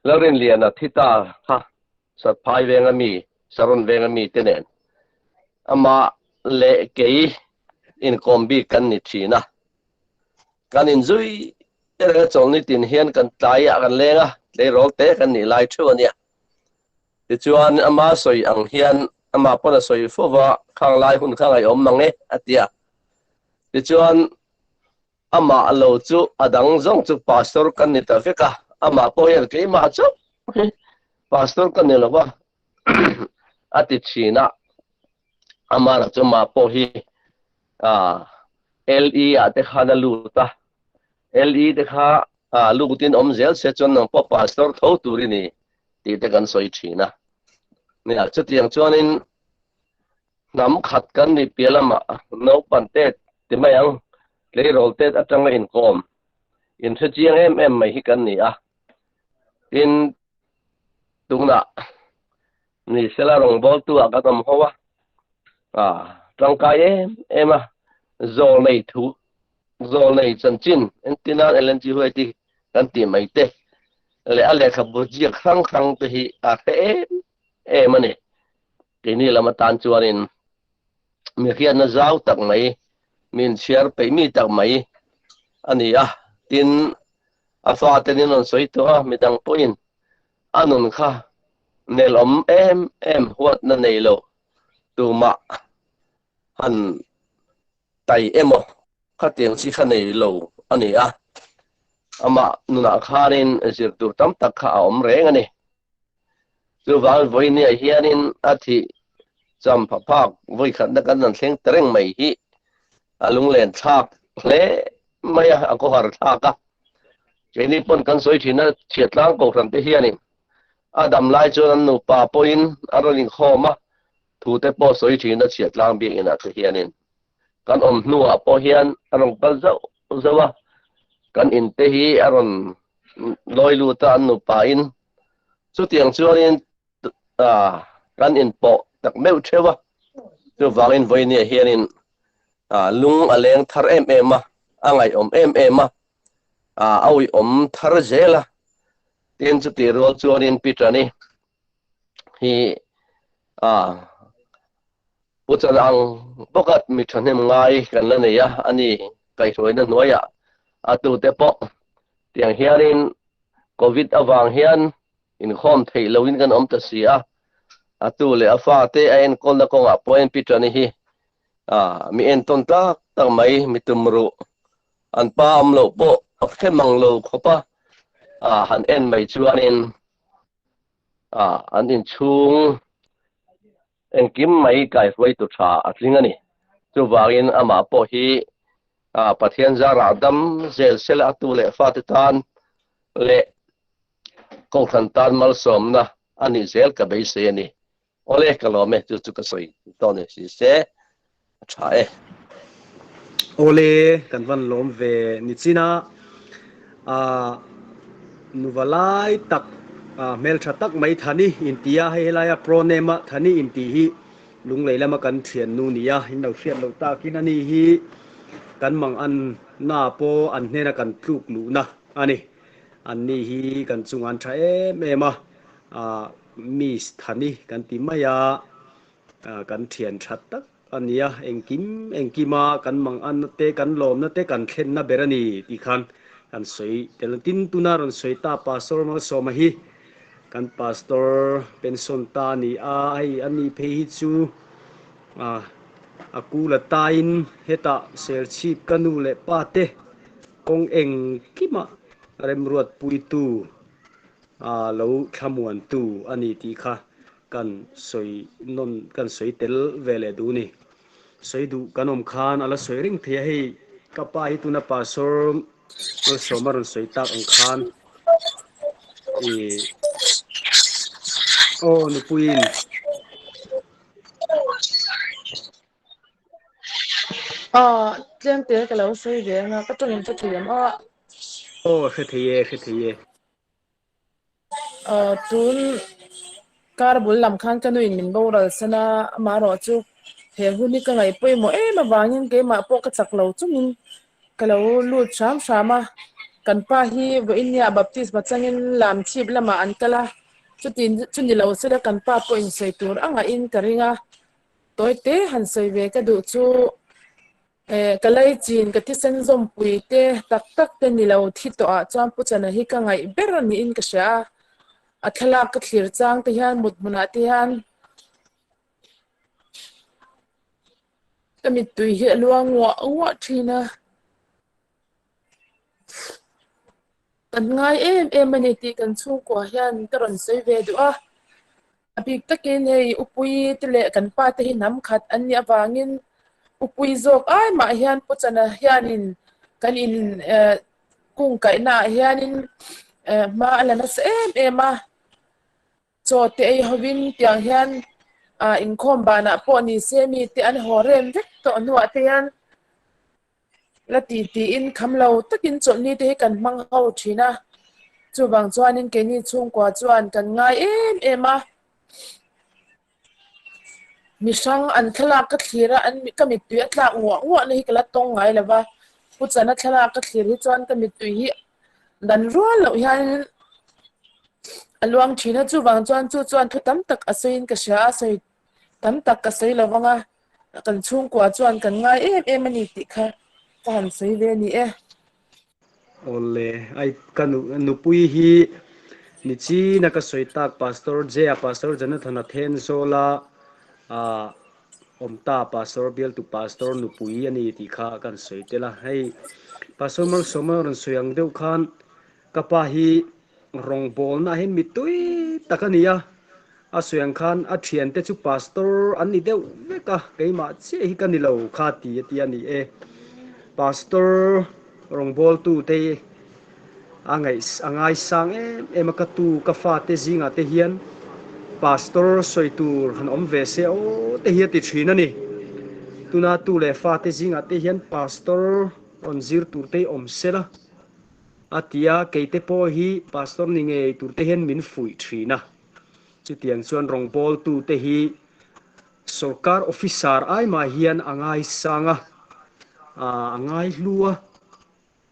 larin liana thita ha sa phai venga mi saron venga mi tenen ama le kei in kombi kan ni thina kan in zui era chol ni tin hian kan tai a kan lenga le rol te kan ni lai thu ania ti chuan ama soi ang hian ama pona soi fowa khang lai hun khang ai om mange atia ti chuan ama alo chu adang zong chu pastor kan ni ta feka ama po hian ke ma chu pastor kan ni lawa ati china ama ra chu ma po hi le ate khana luta le te kha lutin om zel se chon no po pastor tho turini ti te kan soi thina ne a chu tiang chuanin nam khat kan ni pelama no pante ti mayang le rol te atanga in kom in se chiang em mai hi kan ni a in tungna ni sela rong bol tu aga dam howa tangkai em zol nei thu zol nei chan chin entina lng huai ti kan ti mai te le ale khabu ji khang khang te hi a te mane kini lama tan chuanin mi khian na zau tak mai min share pe mi tak mai ani tin afa te ni non soi to mi dang point anun kha nelom em huat na nei lo tu ma han tai emo khatiang chi khanei lo ani ama nuna kharin zir tur tam tak kha om reng ani chu wal voi ni hianin athi cham phaphak voi khat na kan nan thleng tereng mai hi alung len thak hle maya ko har thaka cheni pon kan soi thina chiatlang ko ram te hianin adam lai chu an nu pa poin aroling khoma thu te po soi thina chiatlang bi ina te hianin kan om nuwa po hian arong pal zawa kan in te hi aron loi lu ta an nu pa in chu tiang chuanin kan in po tak meu thewa chu wangin voinia hianin lung aleng thar em a angai em a awi thar zela tin chu ti rol chuanin pitani hi puchan ang bokat mi thanem ngai kan la neya ani kai roina noya atu te po tiang hianin covid awang hian in khom thei loin kan om ta sia atu le afa te ain kol na konga point pitani hi mi en ton tak mai mi tumru an pa am lo po hmang lo khopa han en mai chuanin an in chung en kim mai kai roi tu tha atlingani chu wangin ama po hi pathian zara dam zel sel atu le fa te tan le ko khan tan mal som na ani zel ka be se ni ole kalome chu ka soi to ne si se thae ole kan van lom ve ni china nuvalai tak mel tha tak mai thani intia helaya pronema thani inti hi lung leilama kan thian nu nia in lo fiat lo ta kin ani hi kan mang an na po an hena kan tluk lu na ani anni hi kan chungan tha ema mis thani kan ti maya kan thian that tak ania engkima kan mang an te kan lom na te kan khen na berani ti khan kan soi tel tin tuna ron soi ta pastor ma so ma hi kan pastor pension ta ni ai ani phe hi chu akula tain heta sel chip kanu le pa te kong eng kima rem ruat pui tu lo thamuan tu ani ti kha kan soi non kan soi tel vele du ni soi du kanom khan ala soi ring thia hei kapa hi tuna pastor mal somaron soi tak ang khan nu puin tlem te ka lo sei ve nga ka tong chu thiam khe thie tun kar bul lam khan ka nu in min bo ral sana ma ro chu he hu ni ka ngai poi mo ma wangin ke ma po ka chak lo chu min ka lo lu shama kan pa hi vo in ya baptist ma changin lam chip lama an kala chu ni lo se kan pa po in sei tur anga in ka ringa toy te han sei ve ka du chu kalai chin ka thi sen zom pui te tak tak te ni lo thi to a cham pu chana hi ka ngai ber ni in ka sha a thla ka thlir chang te hian mut muna te hian kami tui hi luang wa thina kan ngai mani ti kan chu ko hian karon sei ve du abik takin hei upui te le kan pa te hi nam khat an ni awangin upui zok ai ma hian pu chana hianin kan in kung kai na hianin ma ala na se ma cho te ai hovin tiang hian in khom bana po ni se mi te an horem vek to nuwa te yan la ti in khamlo takin chol ni te kan mang ho thina chu bang chuanin ke ni chung kwa chuan kan ngai a mi sang an thla ka thira an mi ka mi tu atla ngwa nei kala tong ngai lawa pu chana thla ka thir hi chuan ka mi tu hi dan rual lo hian aluang thina chu bang chuan thu tam tak asoin ka sha asoi tam tak ka sei lawanga kan chung kwa chuan kan ngai ani ti kha kan sei ve ni ole ai kanu nu pui hi ni chi na ka soi tak pastor jana thana then sola omta pastor bial tu pastor nu pui ani ti kha kan soi tela hei pastor mal somar soyang deu khan kapa hi rong bol na hin mitui takania soyang khan thian te chu pastor ani deu veka keima che hi kanilo kha ti ani pastor rong bol tu te angai sang emakatu ka fa te zinga te hian pastor soitur han om ve se te hi ti thina ni tuna tu le fa te zinga te hian pastor on zir tur te om sela atia keite po hi pastor ninge tur te hian min fui thina chu tiang chuan rong bol tu te hi sarkar officer ai ma hian angai sanga angai lua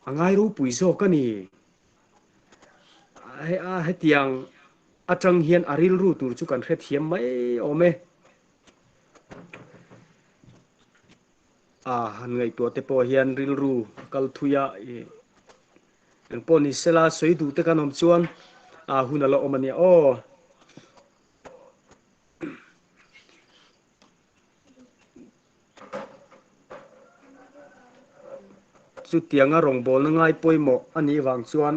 angai ru pui zo ka ni hetiang atang hian aril ru tur chu kan hret hiam mai ome han ngai to te po hian ril ru kal thuya en poni sela soi du te kan om chuan hunala omania chu tianga rong bol na ngai poimo ani wang chuan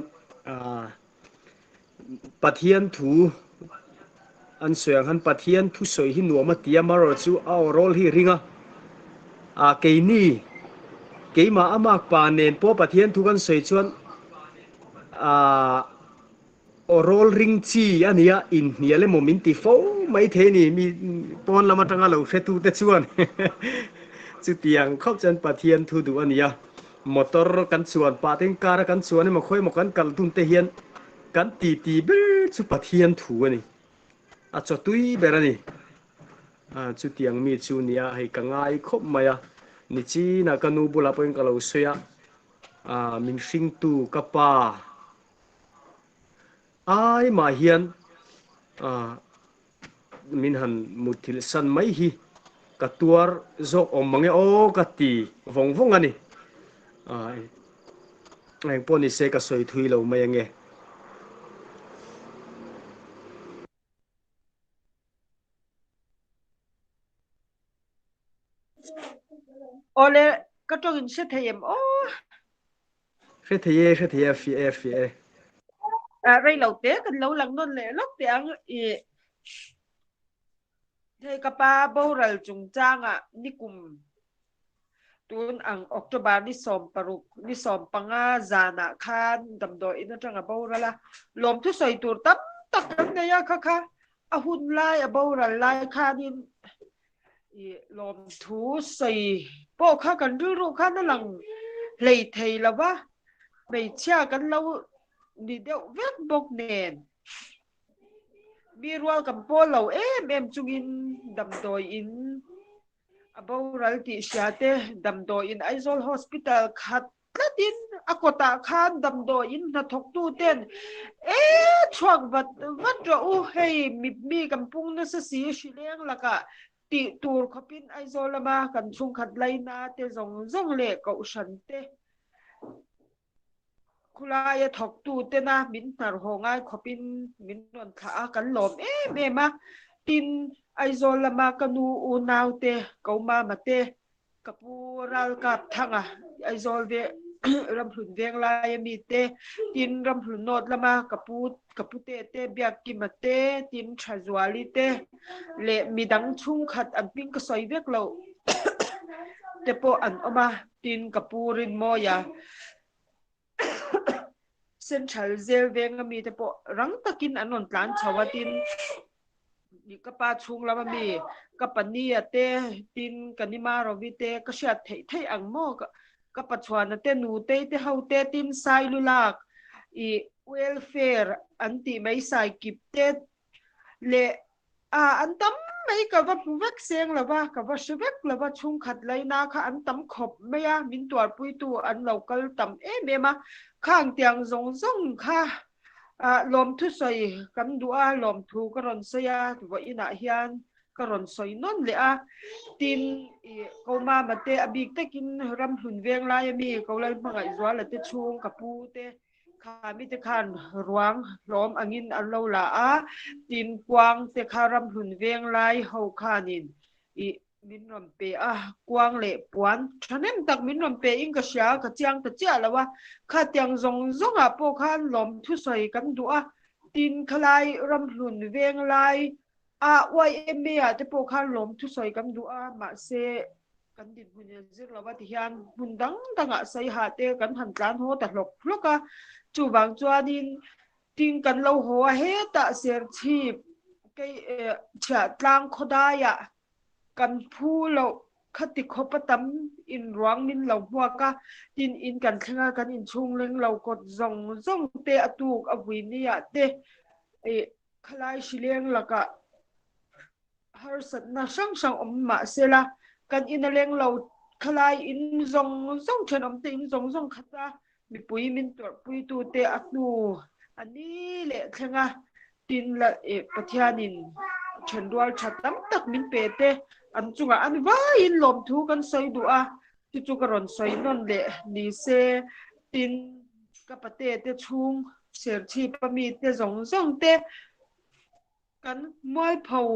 pathian thu an soyang han pathian thu soi hi nuama tiamaro chu rol hi ringa keini keima amak pa nen po pathian thu kan soi chuan rol ring chi ania in niale momin ti fo mai the ni mi pon lama tanga lo fetu te chuan chu tiang khop chan pathian thu du ania motor kan chuan pa teng kar kan chuan ma khoi mo kan kal tun te hian kan ti be chu pathian thu ani cho tui berani chu tiang mi chu nia hei kangai khop maya ni chi na kanu bula poin kalo soya min sing tu kapa ai ma hian min han muthil san mai hi katuar zok omange kati vong vong ani ang poni se ka soi thui lo mai nge ole ka tong se thayem se theye fi rai lo te kan lo lang non le lok te ang thei kapa boral chung changa nikum tun ang October ni som paruk ni som panga zana khan damdo ina tanga borala lom thu soi tur tam tak kan ya kha ahun lai boral lai khanin lom thu soi po kha kan ru khan lang lei thei lawa mei chia kan lo ni deuh vek bok nen mi rual kam po lo em chungin damdoi in aboral ti siate damdo in aizol hospital khat katin akota khan damdo in na thok tu ten chuak vat ro hei mi kampung na sa si shileng laka ti tur khopin aizol lama kan chung khat laina te zong le ko shante kulaya thok tu te na min nar hongai khopin min non kha kan lom ma tin aizol lama kanu u naute kauma mate kapural kap thanga aizol ve ramhlun veng lai mi te tin ramhlun not lama kapute te biak ki mate tin thazwali te le midang chung khat an ping ka soi vek lo te po an oma tin kapurin moya central zel veng mi te po rang takin anon tlan chawatin ni kapa chung lama mi kapani ate tin kanima rovite kasha thei ang mo kapa chwana te nu te hau te tin sai lulak welfare anti mai sai kip te le antam mai ka va vek seng lava ka va shvek lava chung khat laina kha antam khop meya min tuar pui tu an local tam ma khang tiang zong kha lom thu soi kan dua lom thu karon soya wa ina hian karon soi non le tin koma mate abik takin ram hun veng lai mi kolal mangai zwala te chung kapu te kami te khan ruang lom angin allo la tin kwang te kharam hun veng lai ho khanin min rom pe kwang le puan thanem tak min rom pe ing ka sha ka chiang ta cha lawa kha tiang zong po khan lom thu soi kan du tin khalai ram hun veng lai YMA te po khan lom thu soi kan du ma se kan din hunya zir lawa ti hian hundang tanga sai ha te kan han tlan ho ta loka chu bang chuanin tin kan lo ho he ta ser chip cái cha tlang khodaya kan phu lo khati khopa tam in ruang min lo bua ka tin in kan thenga kan in chung leng lo kot zong te atuk avui ni ya te khalai shileng laka harsat na sang ma sela kan inaleng lo khalai in zong chen te in zong khata mi pui min tor pui tu te atu ani le thenga tin la e pathianin chendwal thatam tak min pe te an chunga an vai in lom thu kan soi du a ti chu karon soi non le ni se tin kapate te chung ser chi pami te zong te kan moi phau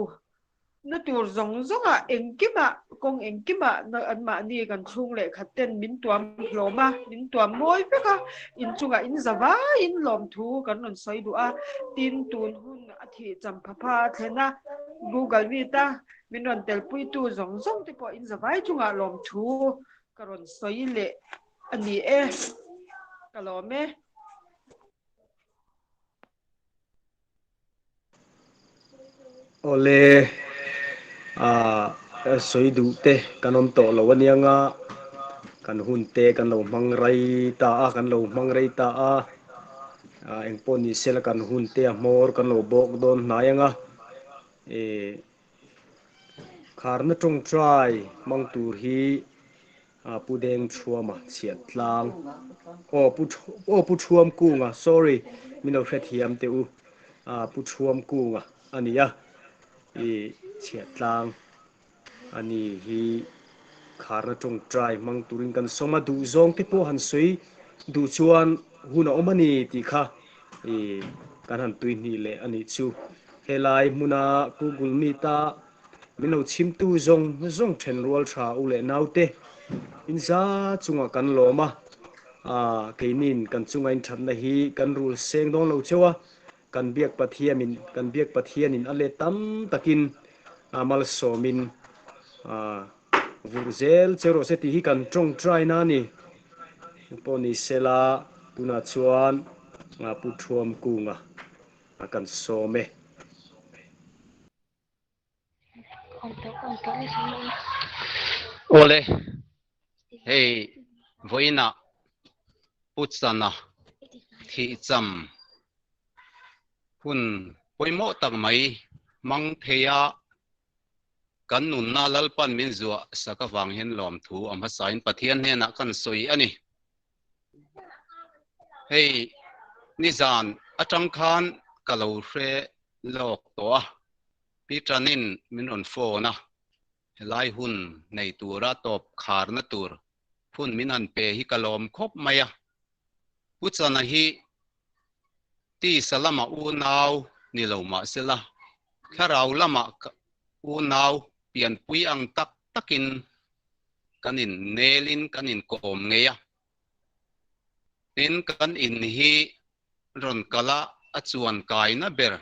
na tur zong a engkima kong engkima na an ma ni kan chung le khaten min tuam hloma min tuam moi peka in chunga in zawa in lom thu kan non soi du a tin tun hun a thi cham phapha thena google mi ta min non tel pui tu zong te po in zawai chunga lom thu karon soi le ani e kalome ole soi du te kanom to lo wanianga kan hun te kan lo hmang rai ta a kan lo hmang rai ta a engpon ni sel kan hun te mor kan lo bok don nayanga e kharna tong trai mang tur hi pu deng chuama chiat tlang pu chuam kunga sorry mino hret hiam te u pu chuam kunga ania e chiat tlang ani hi kharna tong trai mang turin kan soma du zong te po han sui du chuan huna omani ti kha e kan han tui ni le ani chu helai muna google mi ta mino chim tu zong then rual tha u le naute inza chunga kan loma keinin kan chunga in thatna hi kan rul seng dong lo chewa kan biak pathianin ale tam takin amal somin vurzel chero se ti hi kan tong try na ni poni sela tuna chuan pu thuam kunga kan some ole hey voina putsana thi cham hun poimo tak mai mang theya kan nun na lalpan min zuwa saka wang hen lom thu ama sain pathian he na kan soi ani hey nizan atang khan kalau hre lok to pitanin min on fo na lai hun nei tura top khar na tur phun min an pe hi kalom khop maya puchana hi ti salama u naw ni lo ma sela kharau lama u naw pian pui ang takin kanin nelin kanin kom ngeya tin kan in hi ron kala achuan kai na ber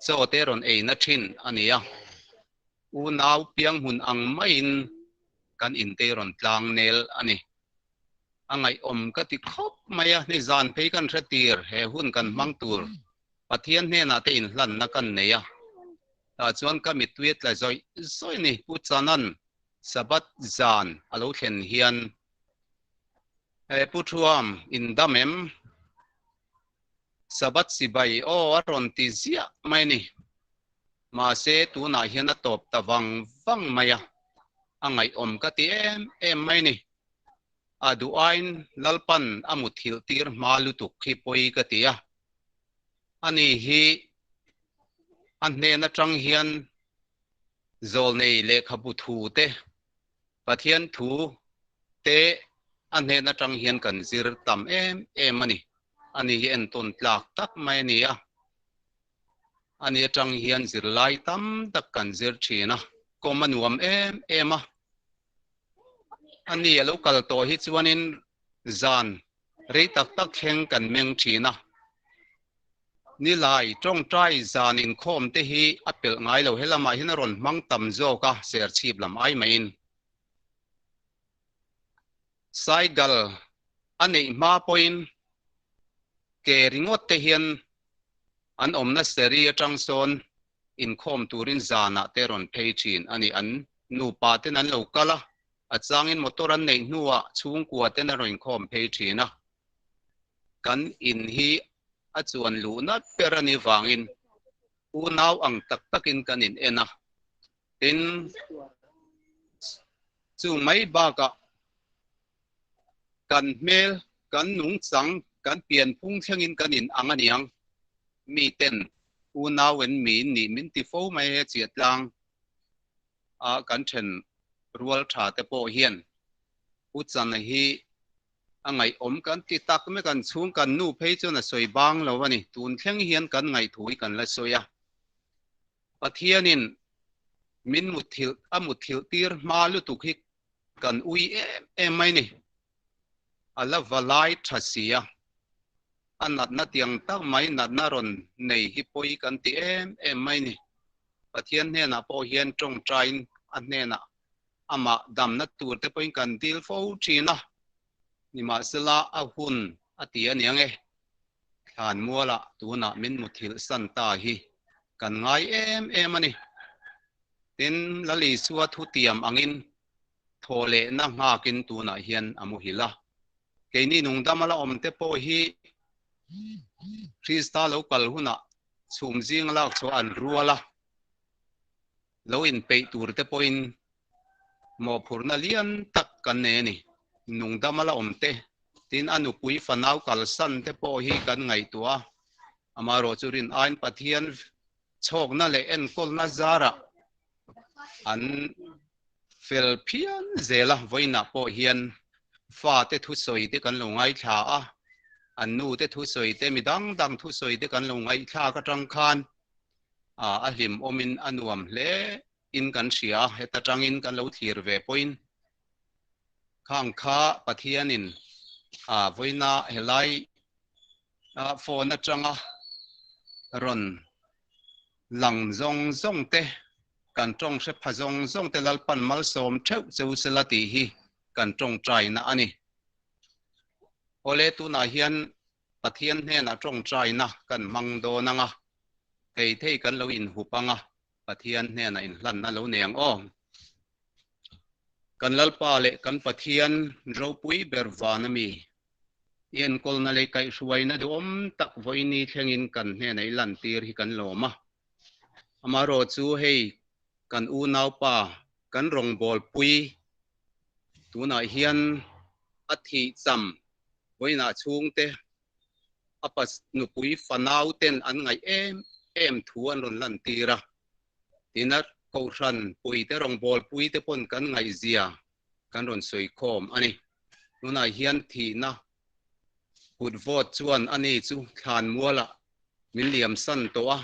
chote ron e na thin ania u naw piang hun ang main kan in te ron tlang nel ani angai om ka ti khop maya ni zan phei kan thratir he hun kan mang tur pathian ne na te in hlan na kan neya ta chuan ka mi tuet la zoi ni pu chanan sabat zan alo thlen hian e pu thuam in damem sabat sibai o aron ti zia mai ni ma se tu na hian a top tawang wang maya angai om ka ti em mai ni aduain lalpan amuthil tir malutuk khi poi ka tia ani hi anne na tang hian zol nei le khabu thu te pathian thu te anne na tang hian kan zir tam em ani ani hi en ton tlak tak mai ni a ani tang hian zir lai tam tak kan zir thina komanuam em a ani alo kal to hi chuanin zan rei tak theng kan meng thina ni lai tong trai zan in khom te hi apel ngai lo helama hin ron mang tam zo ka ser chip lam ai main saigal ani ma point ke ringot te hian an omna seri atang son in khom turin zana te ron phei thin ani an nu pa ten an lo kala achangin motor an nei nuwa chung kwa ten a roin khom phei thina kan in hi achuan lu na perani wangin u naw ang tak takin kan in ena tin chu mai ba ka kan mel kan nung sang kan pian phung thengin kan in anganiang mi ten u nawen mi ni min ti fo mai he chiat lang a kan then rual tha te po hian u chan hi angai om kan ti tak me kan chung kan nu phei chu na soi bang lo wani tun thleng hian kan ngai thui kan la soya pathianin min muthil tir malu tukhi kan ui em mai ni ala valai thasia anat na tiang tak mai nat na ron nei hi poi kan ti em mai ni pathian ne na po hian trong train an ne na ama dam na tur te poin kan dil fo china ni ma sela a hun atia niang e khan muala tuna min muthil san ta hi kan ngai em ani tin lali suwa thu tiam angin thole na nga kin tuna hian amu hila keini nung damala om te po hi Krista local huna chum jing lak cho an ruala lo in pe tur te poin mo phurna lian tak kan ne ni nung damala om te tin anu pui fanau kal san te po hi kan ngai tua amaro churin ain pathian chok na le en kol na zara an fel phian zela voina po hian fa te thu soi te kan lo ngai tha a an nu te thu soi te midang dang thu soi te kan lo ngai tha ka tang khan a him omin anuam hle in kan sia heta tangin kan lo thir ve point khang kha pathianin voina helai phone atanga ron lang zong te kan trong se phazong te lalpan mal som theu cheu selati hi kan trong trai na ani ole tu na hian pathian he na trong trai na kan mang do nanga thei thei kan lo in hupanga pathian he na in hlan na lo neng o kan lalpa le kan pathian ro pui berwana mi yen kol na le kai suai na dom tak voini thengin kan he nei lan tir hi kan loma amaro chu hei kan u nau pa kan rong bol pui tuna hian athi cham voina chung te apas nu pui fanau ten an ngai em thuan ron lan tira tinat ko ran pui te rong bol pui te pon kan ngai zia kan ron soi khom ani tuna hian thi na put vote chuan ani chu khan muala min liam san to a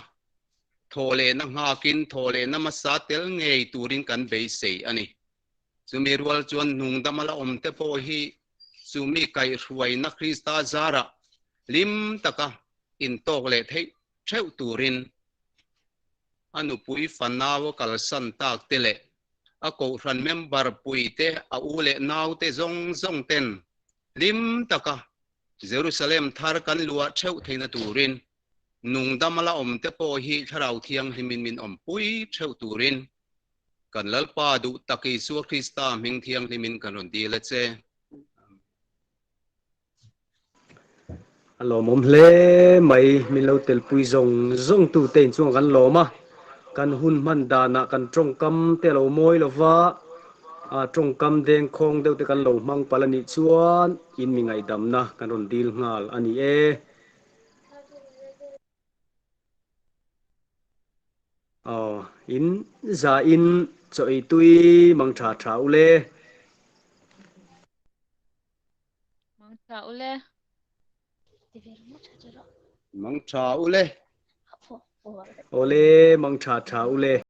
thole na nga kin thole na masa tel ngei turin kan be sei ani chumi rual chuan nung damala om te po hi chumi kai ruai na Krista zara lim taka in tok le thei theu turin anu pui fanaw kal san tak tele a ko ran member pui te a ule naw te zong ten lim taka Jerusalem thar kan lua theu theina turin nung damala om te po hi tharau thiang himin min om pui theu turin kan lalpa du taki su Krista ming thiang himin kan ron di le che alo mom hle mai min lo tel pui zong tu ten chung kan lo ma kan hun man dana kan trong kam te lo moi lo wa trong kam deng khong deu te kan lo mang palani chuan in mi ngai dam na kan ron dil ngal ani in za in choi tui mang tha tha ule mang cha ule mang cha ule ole mang tha tha ule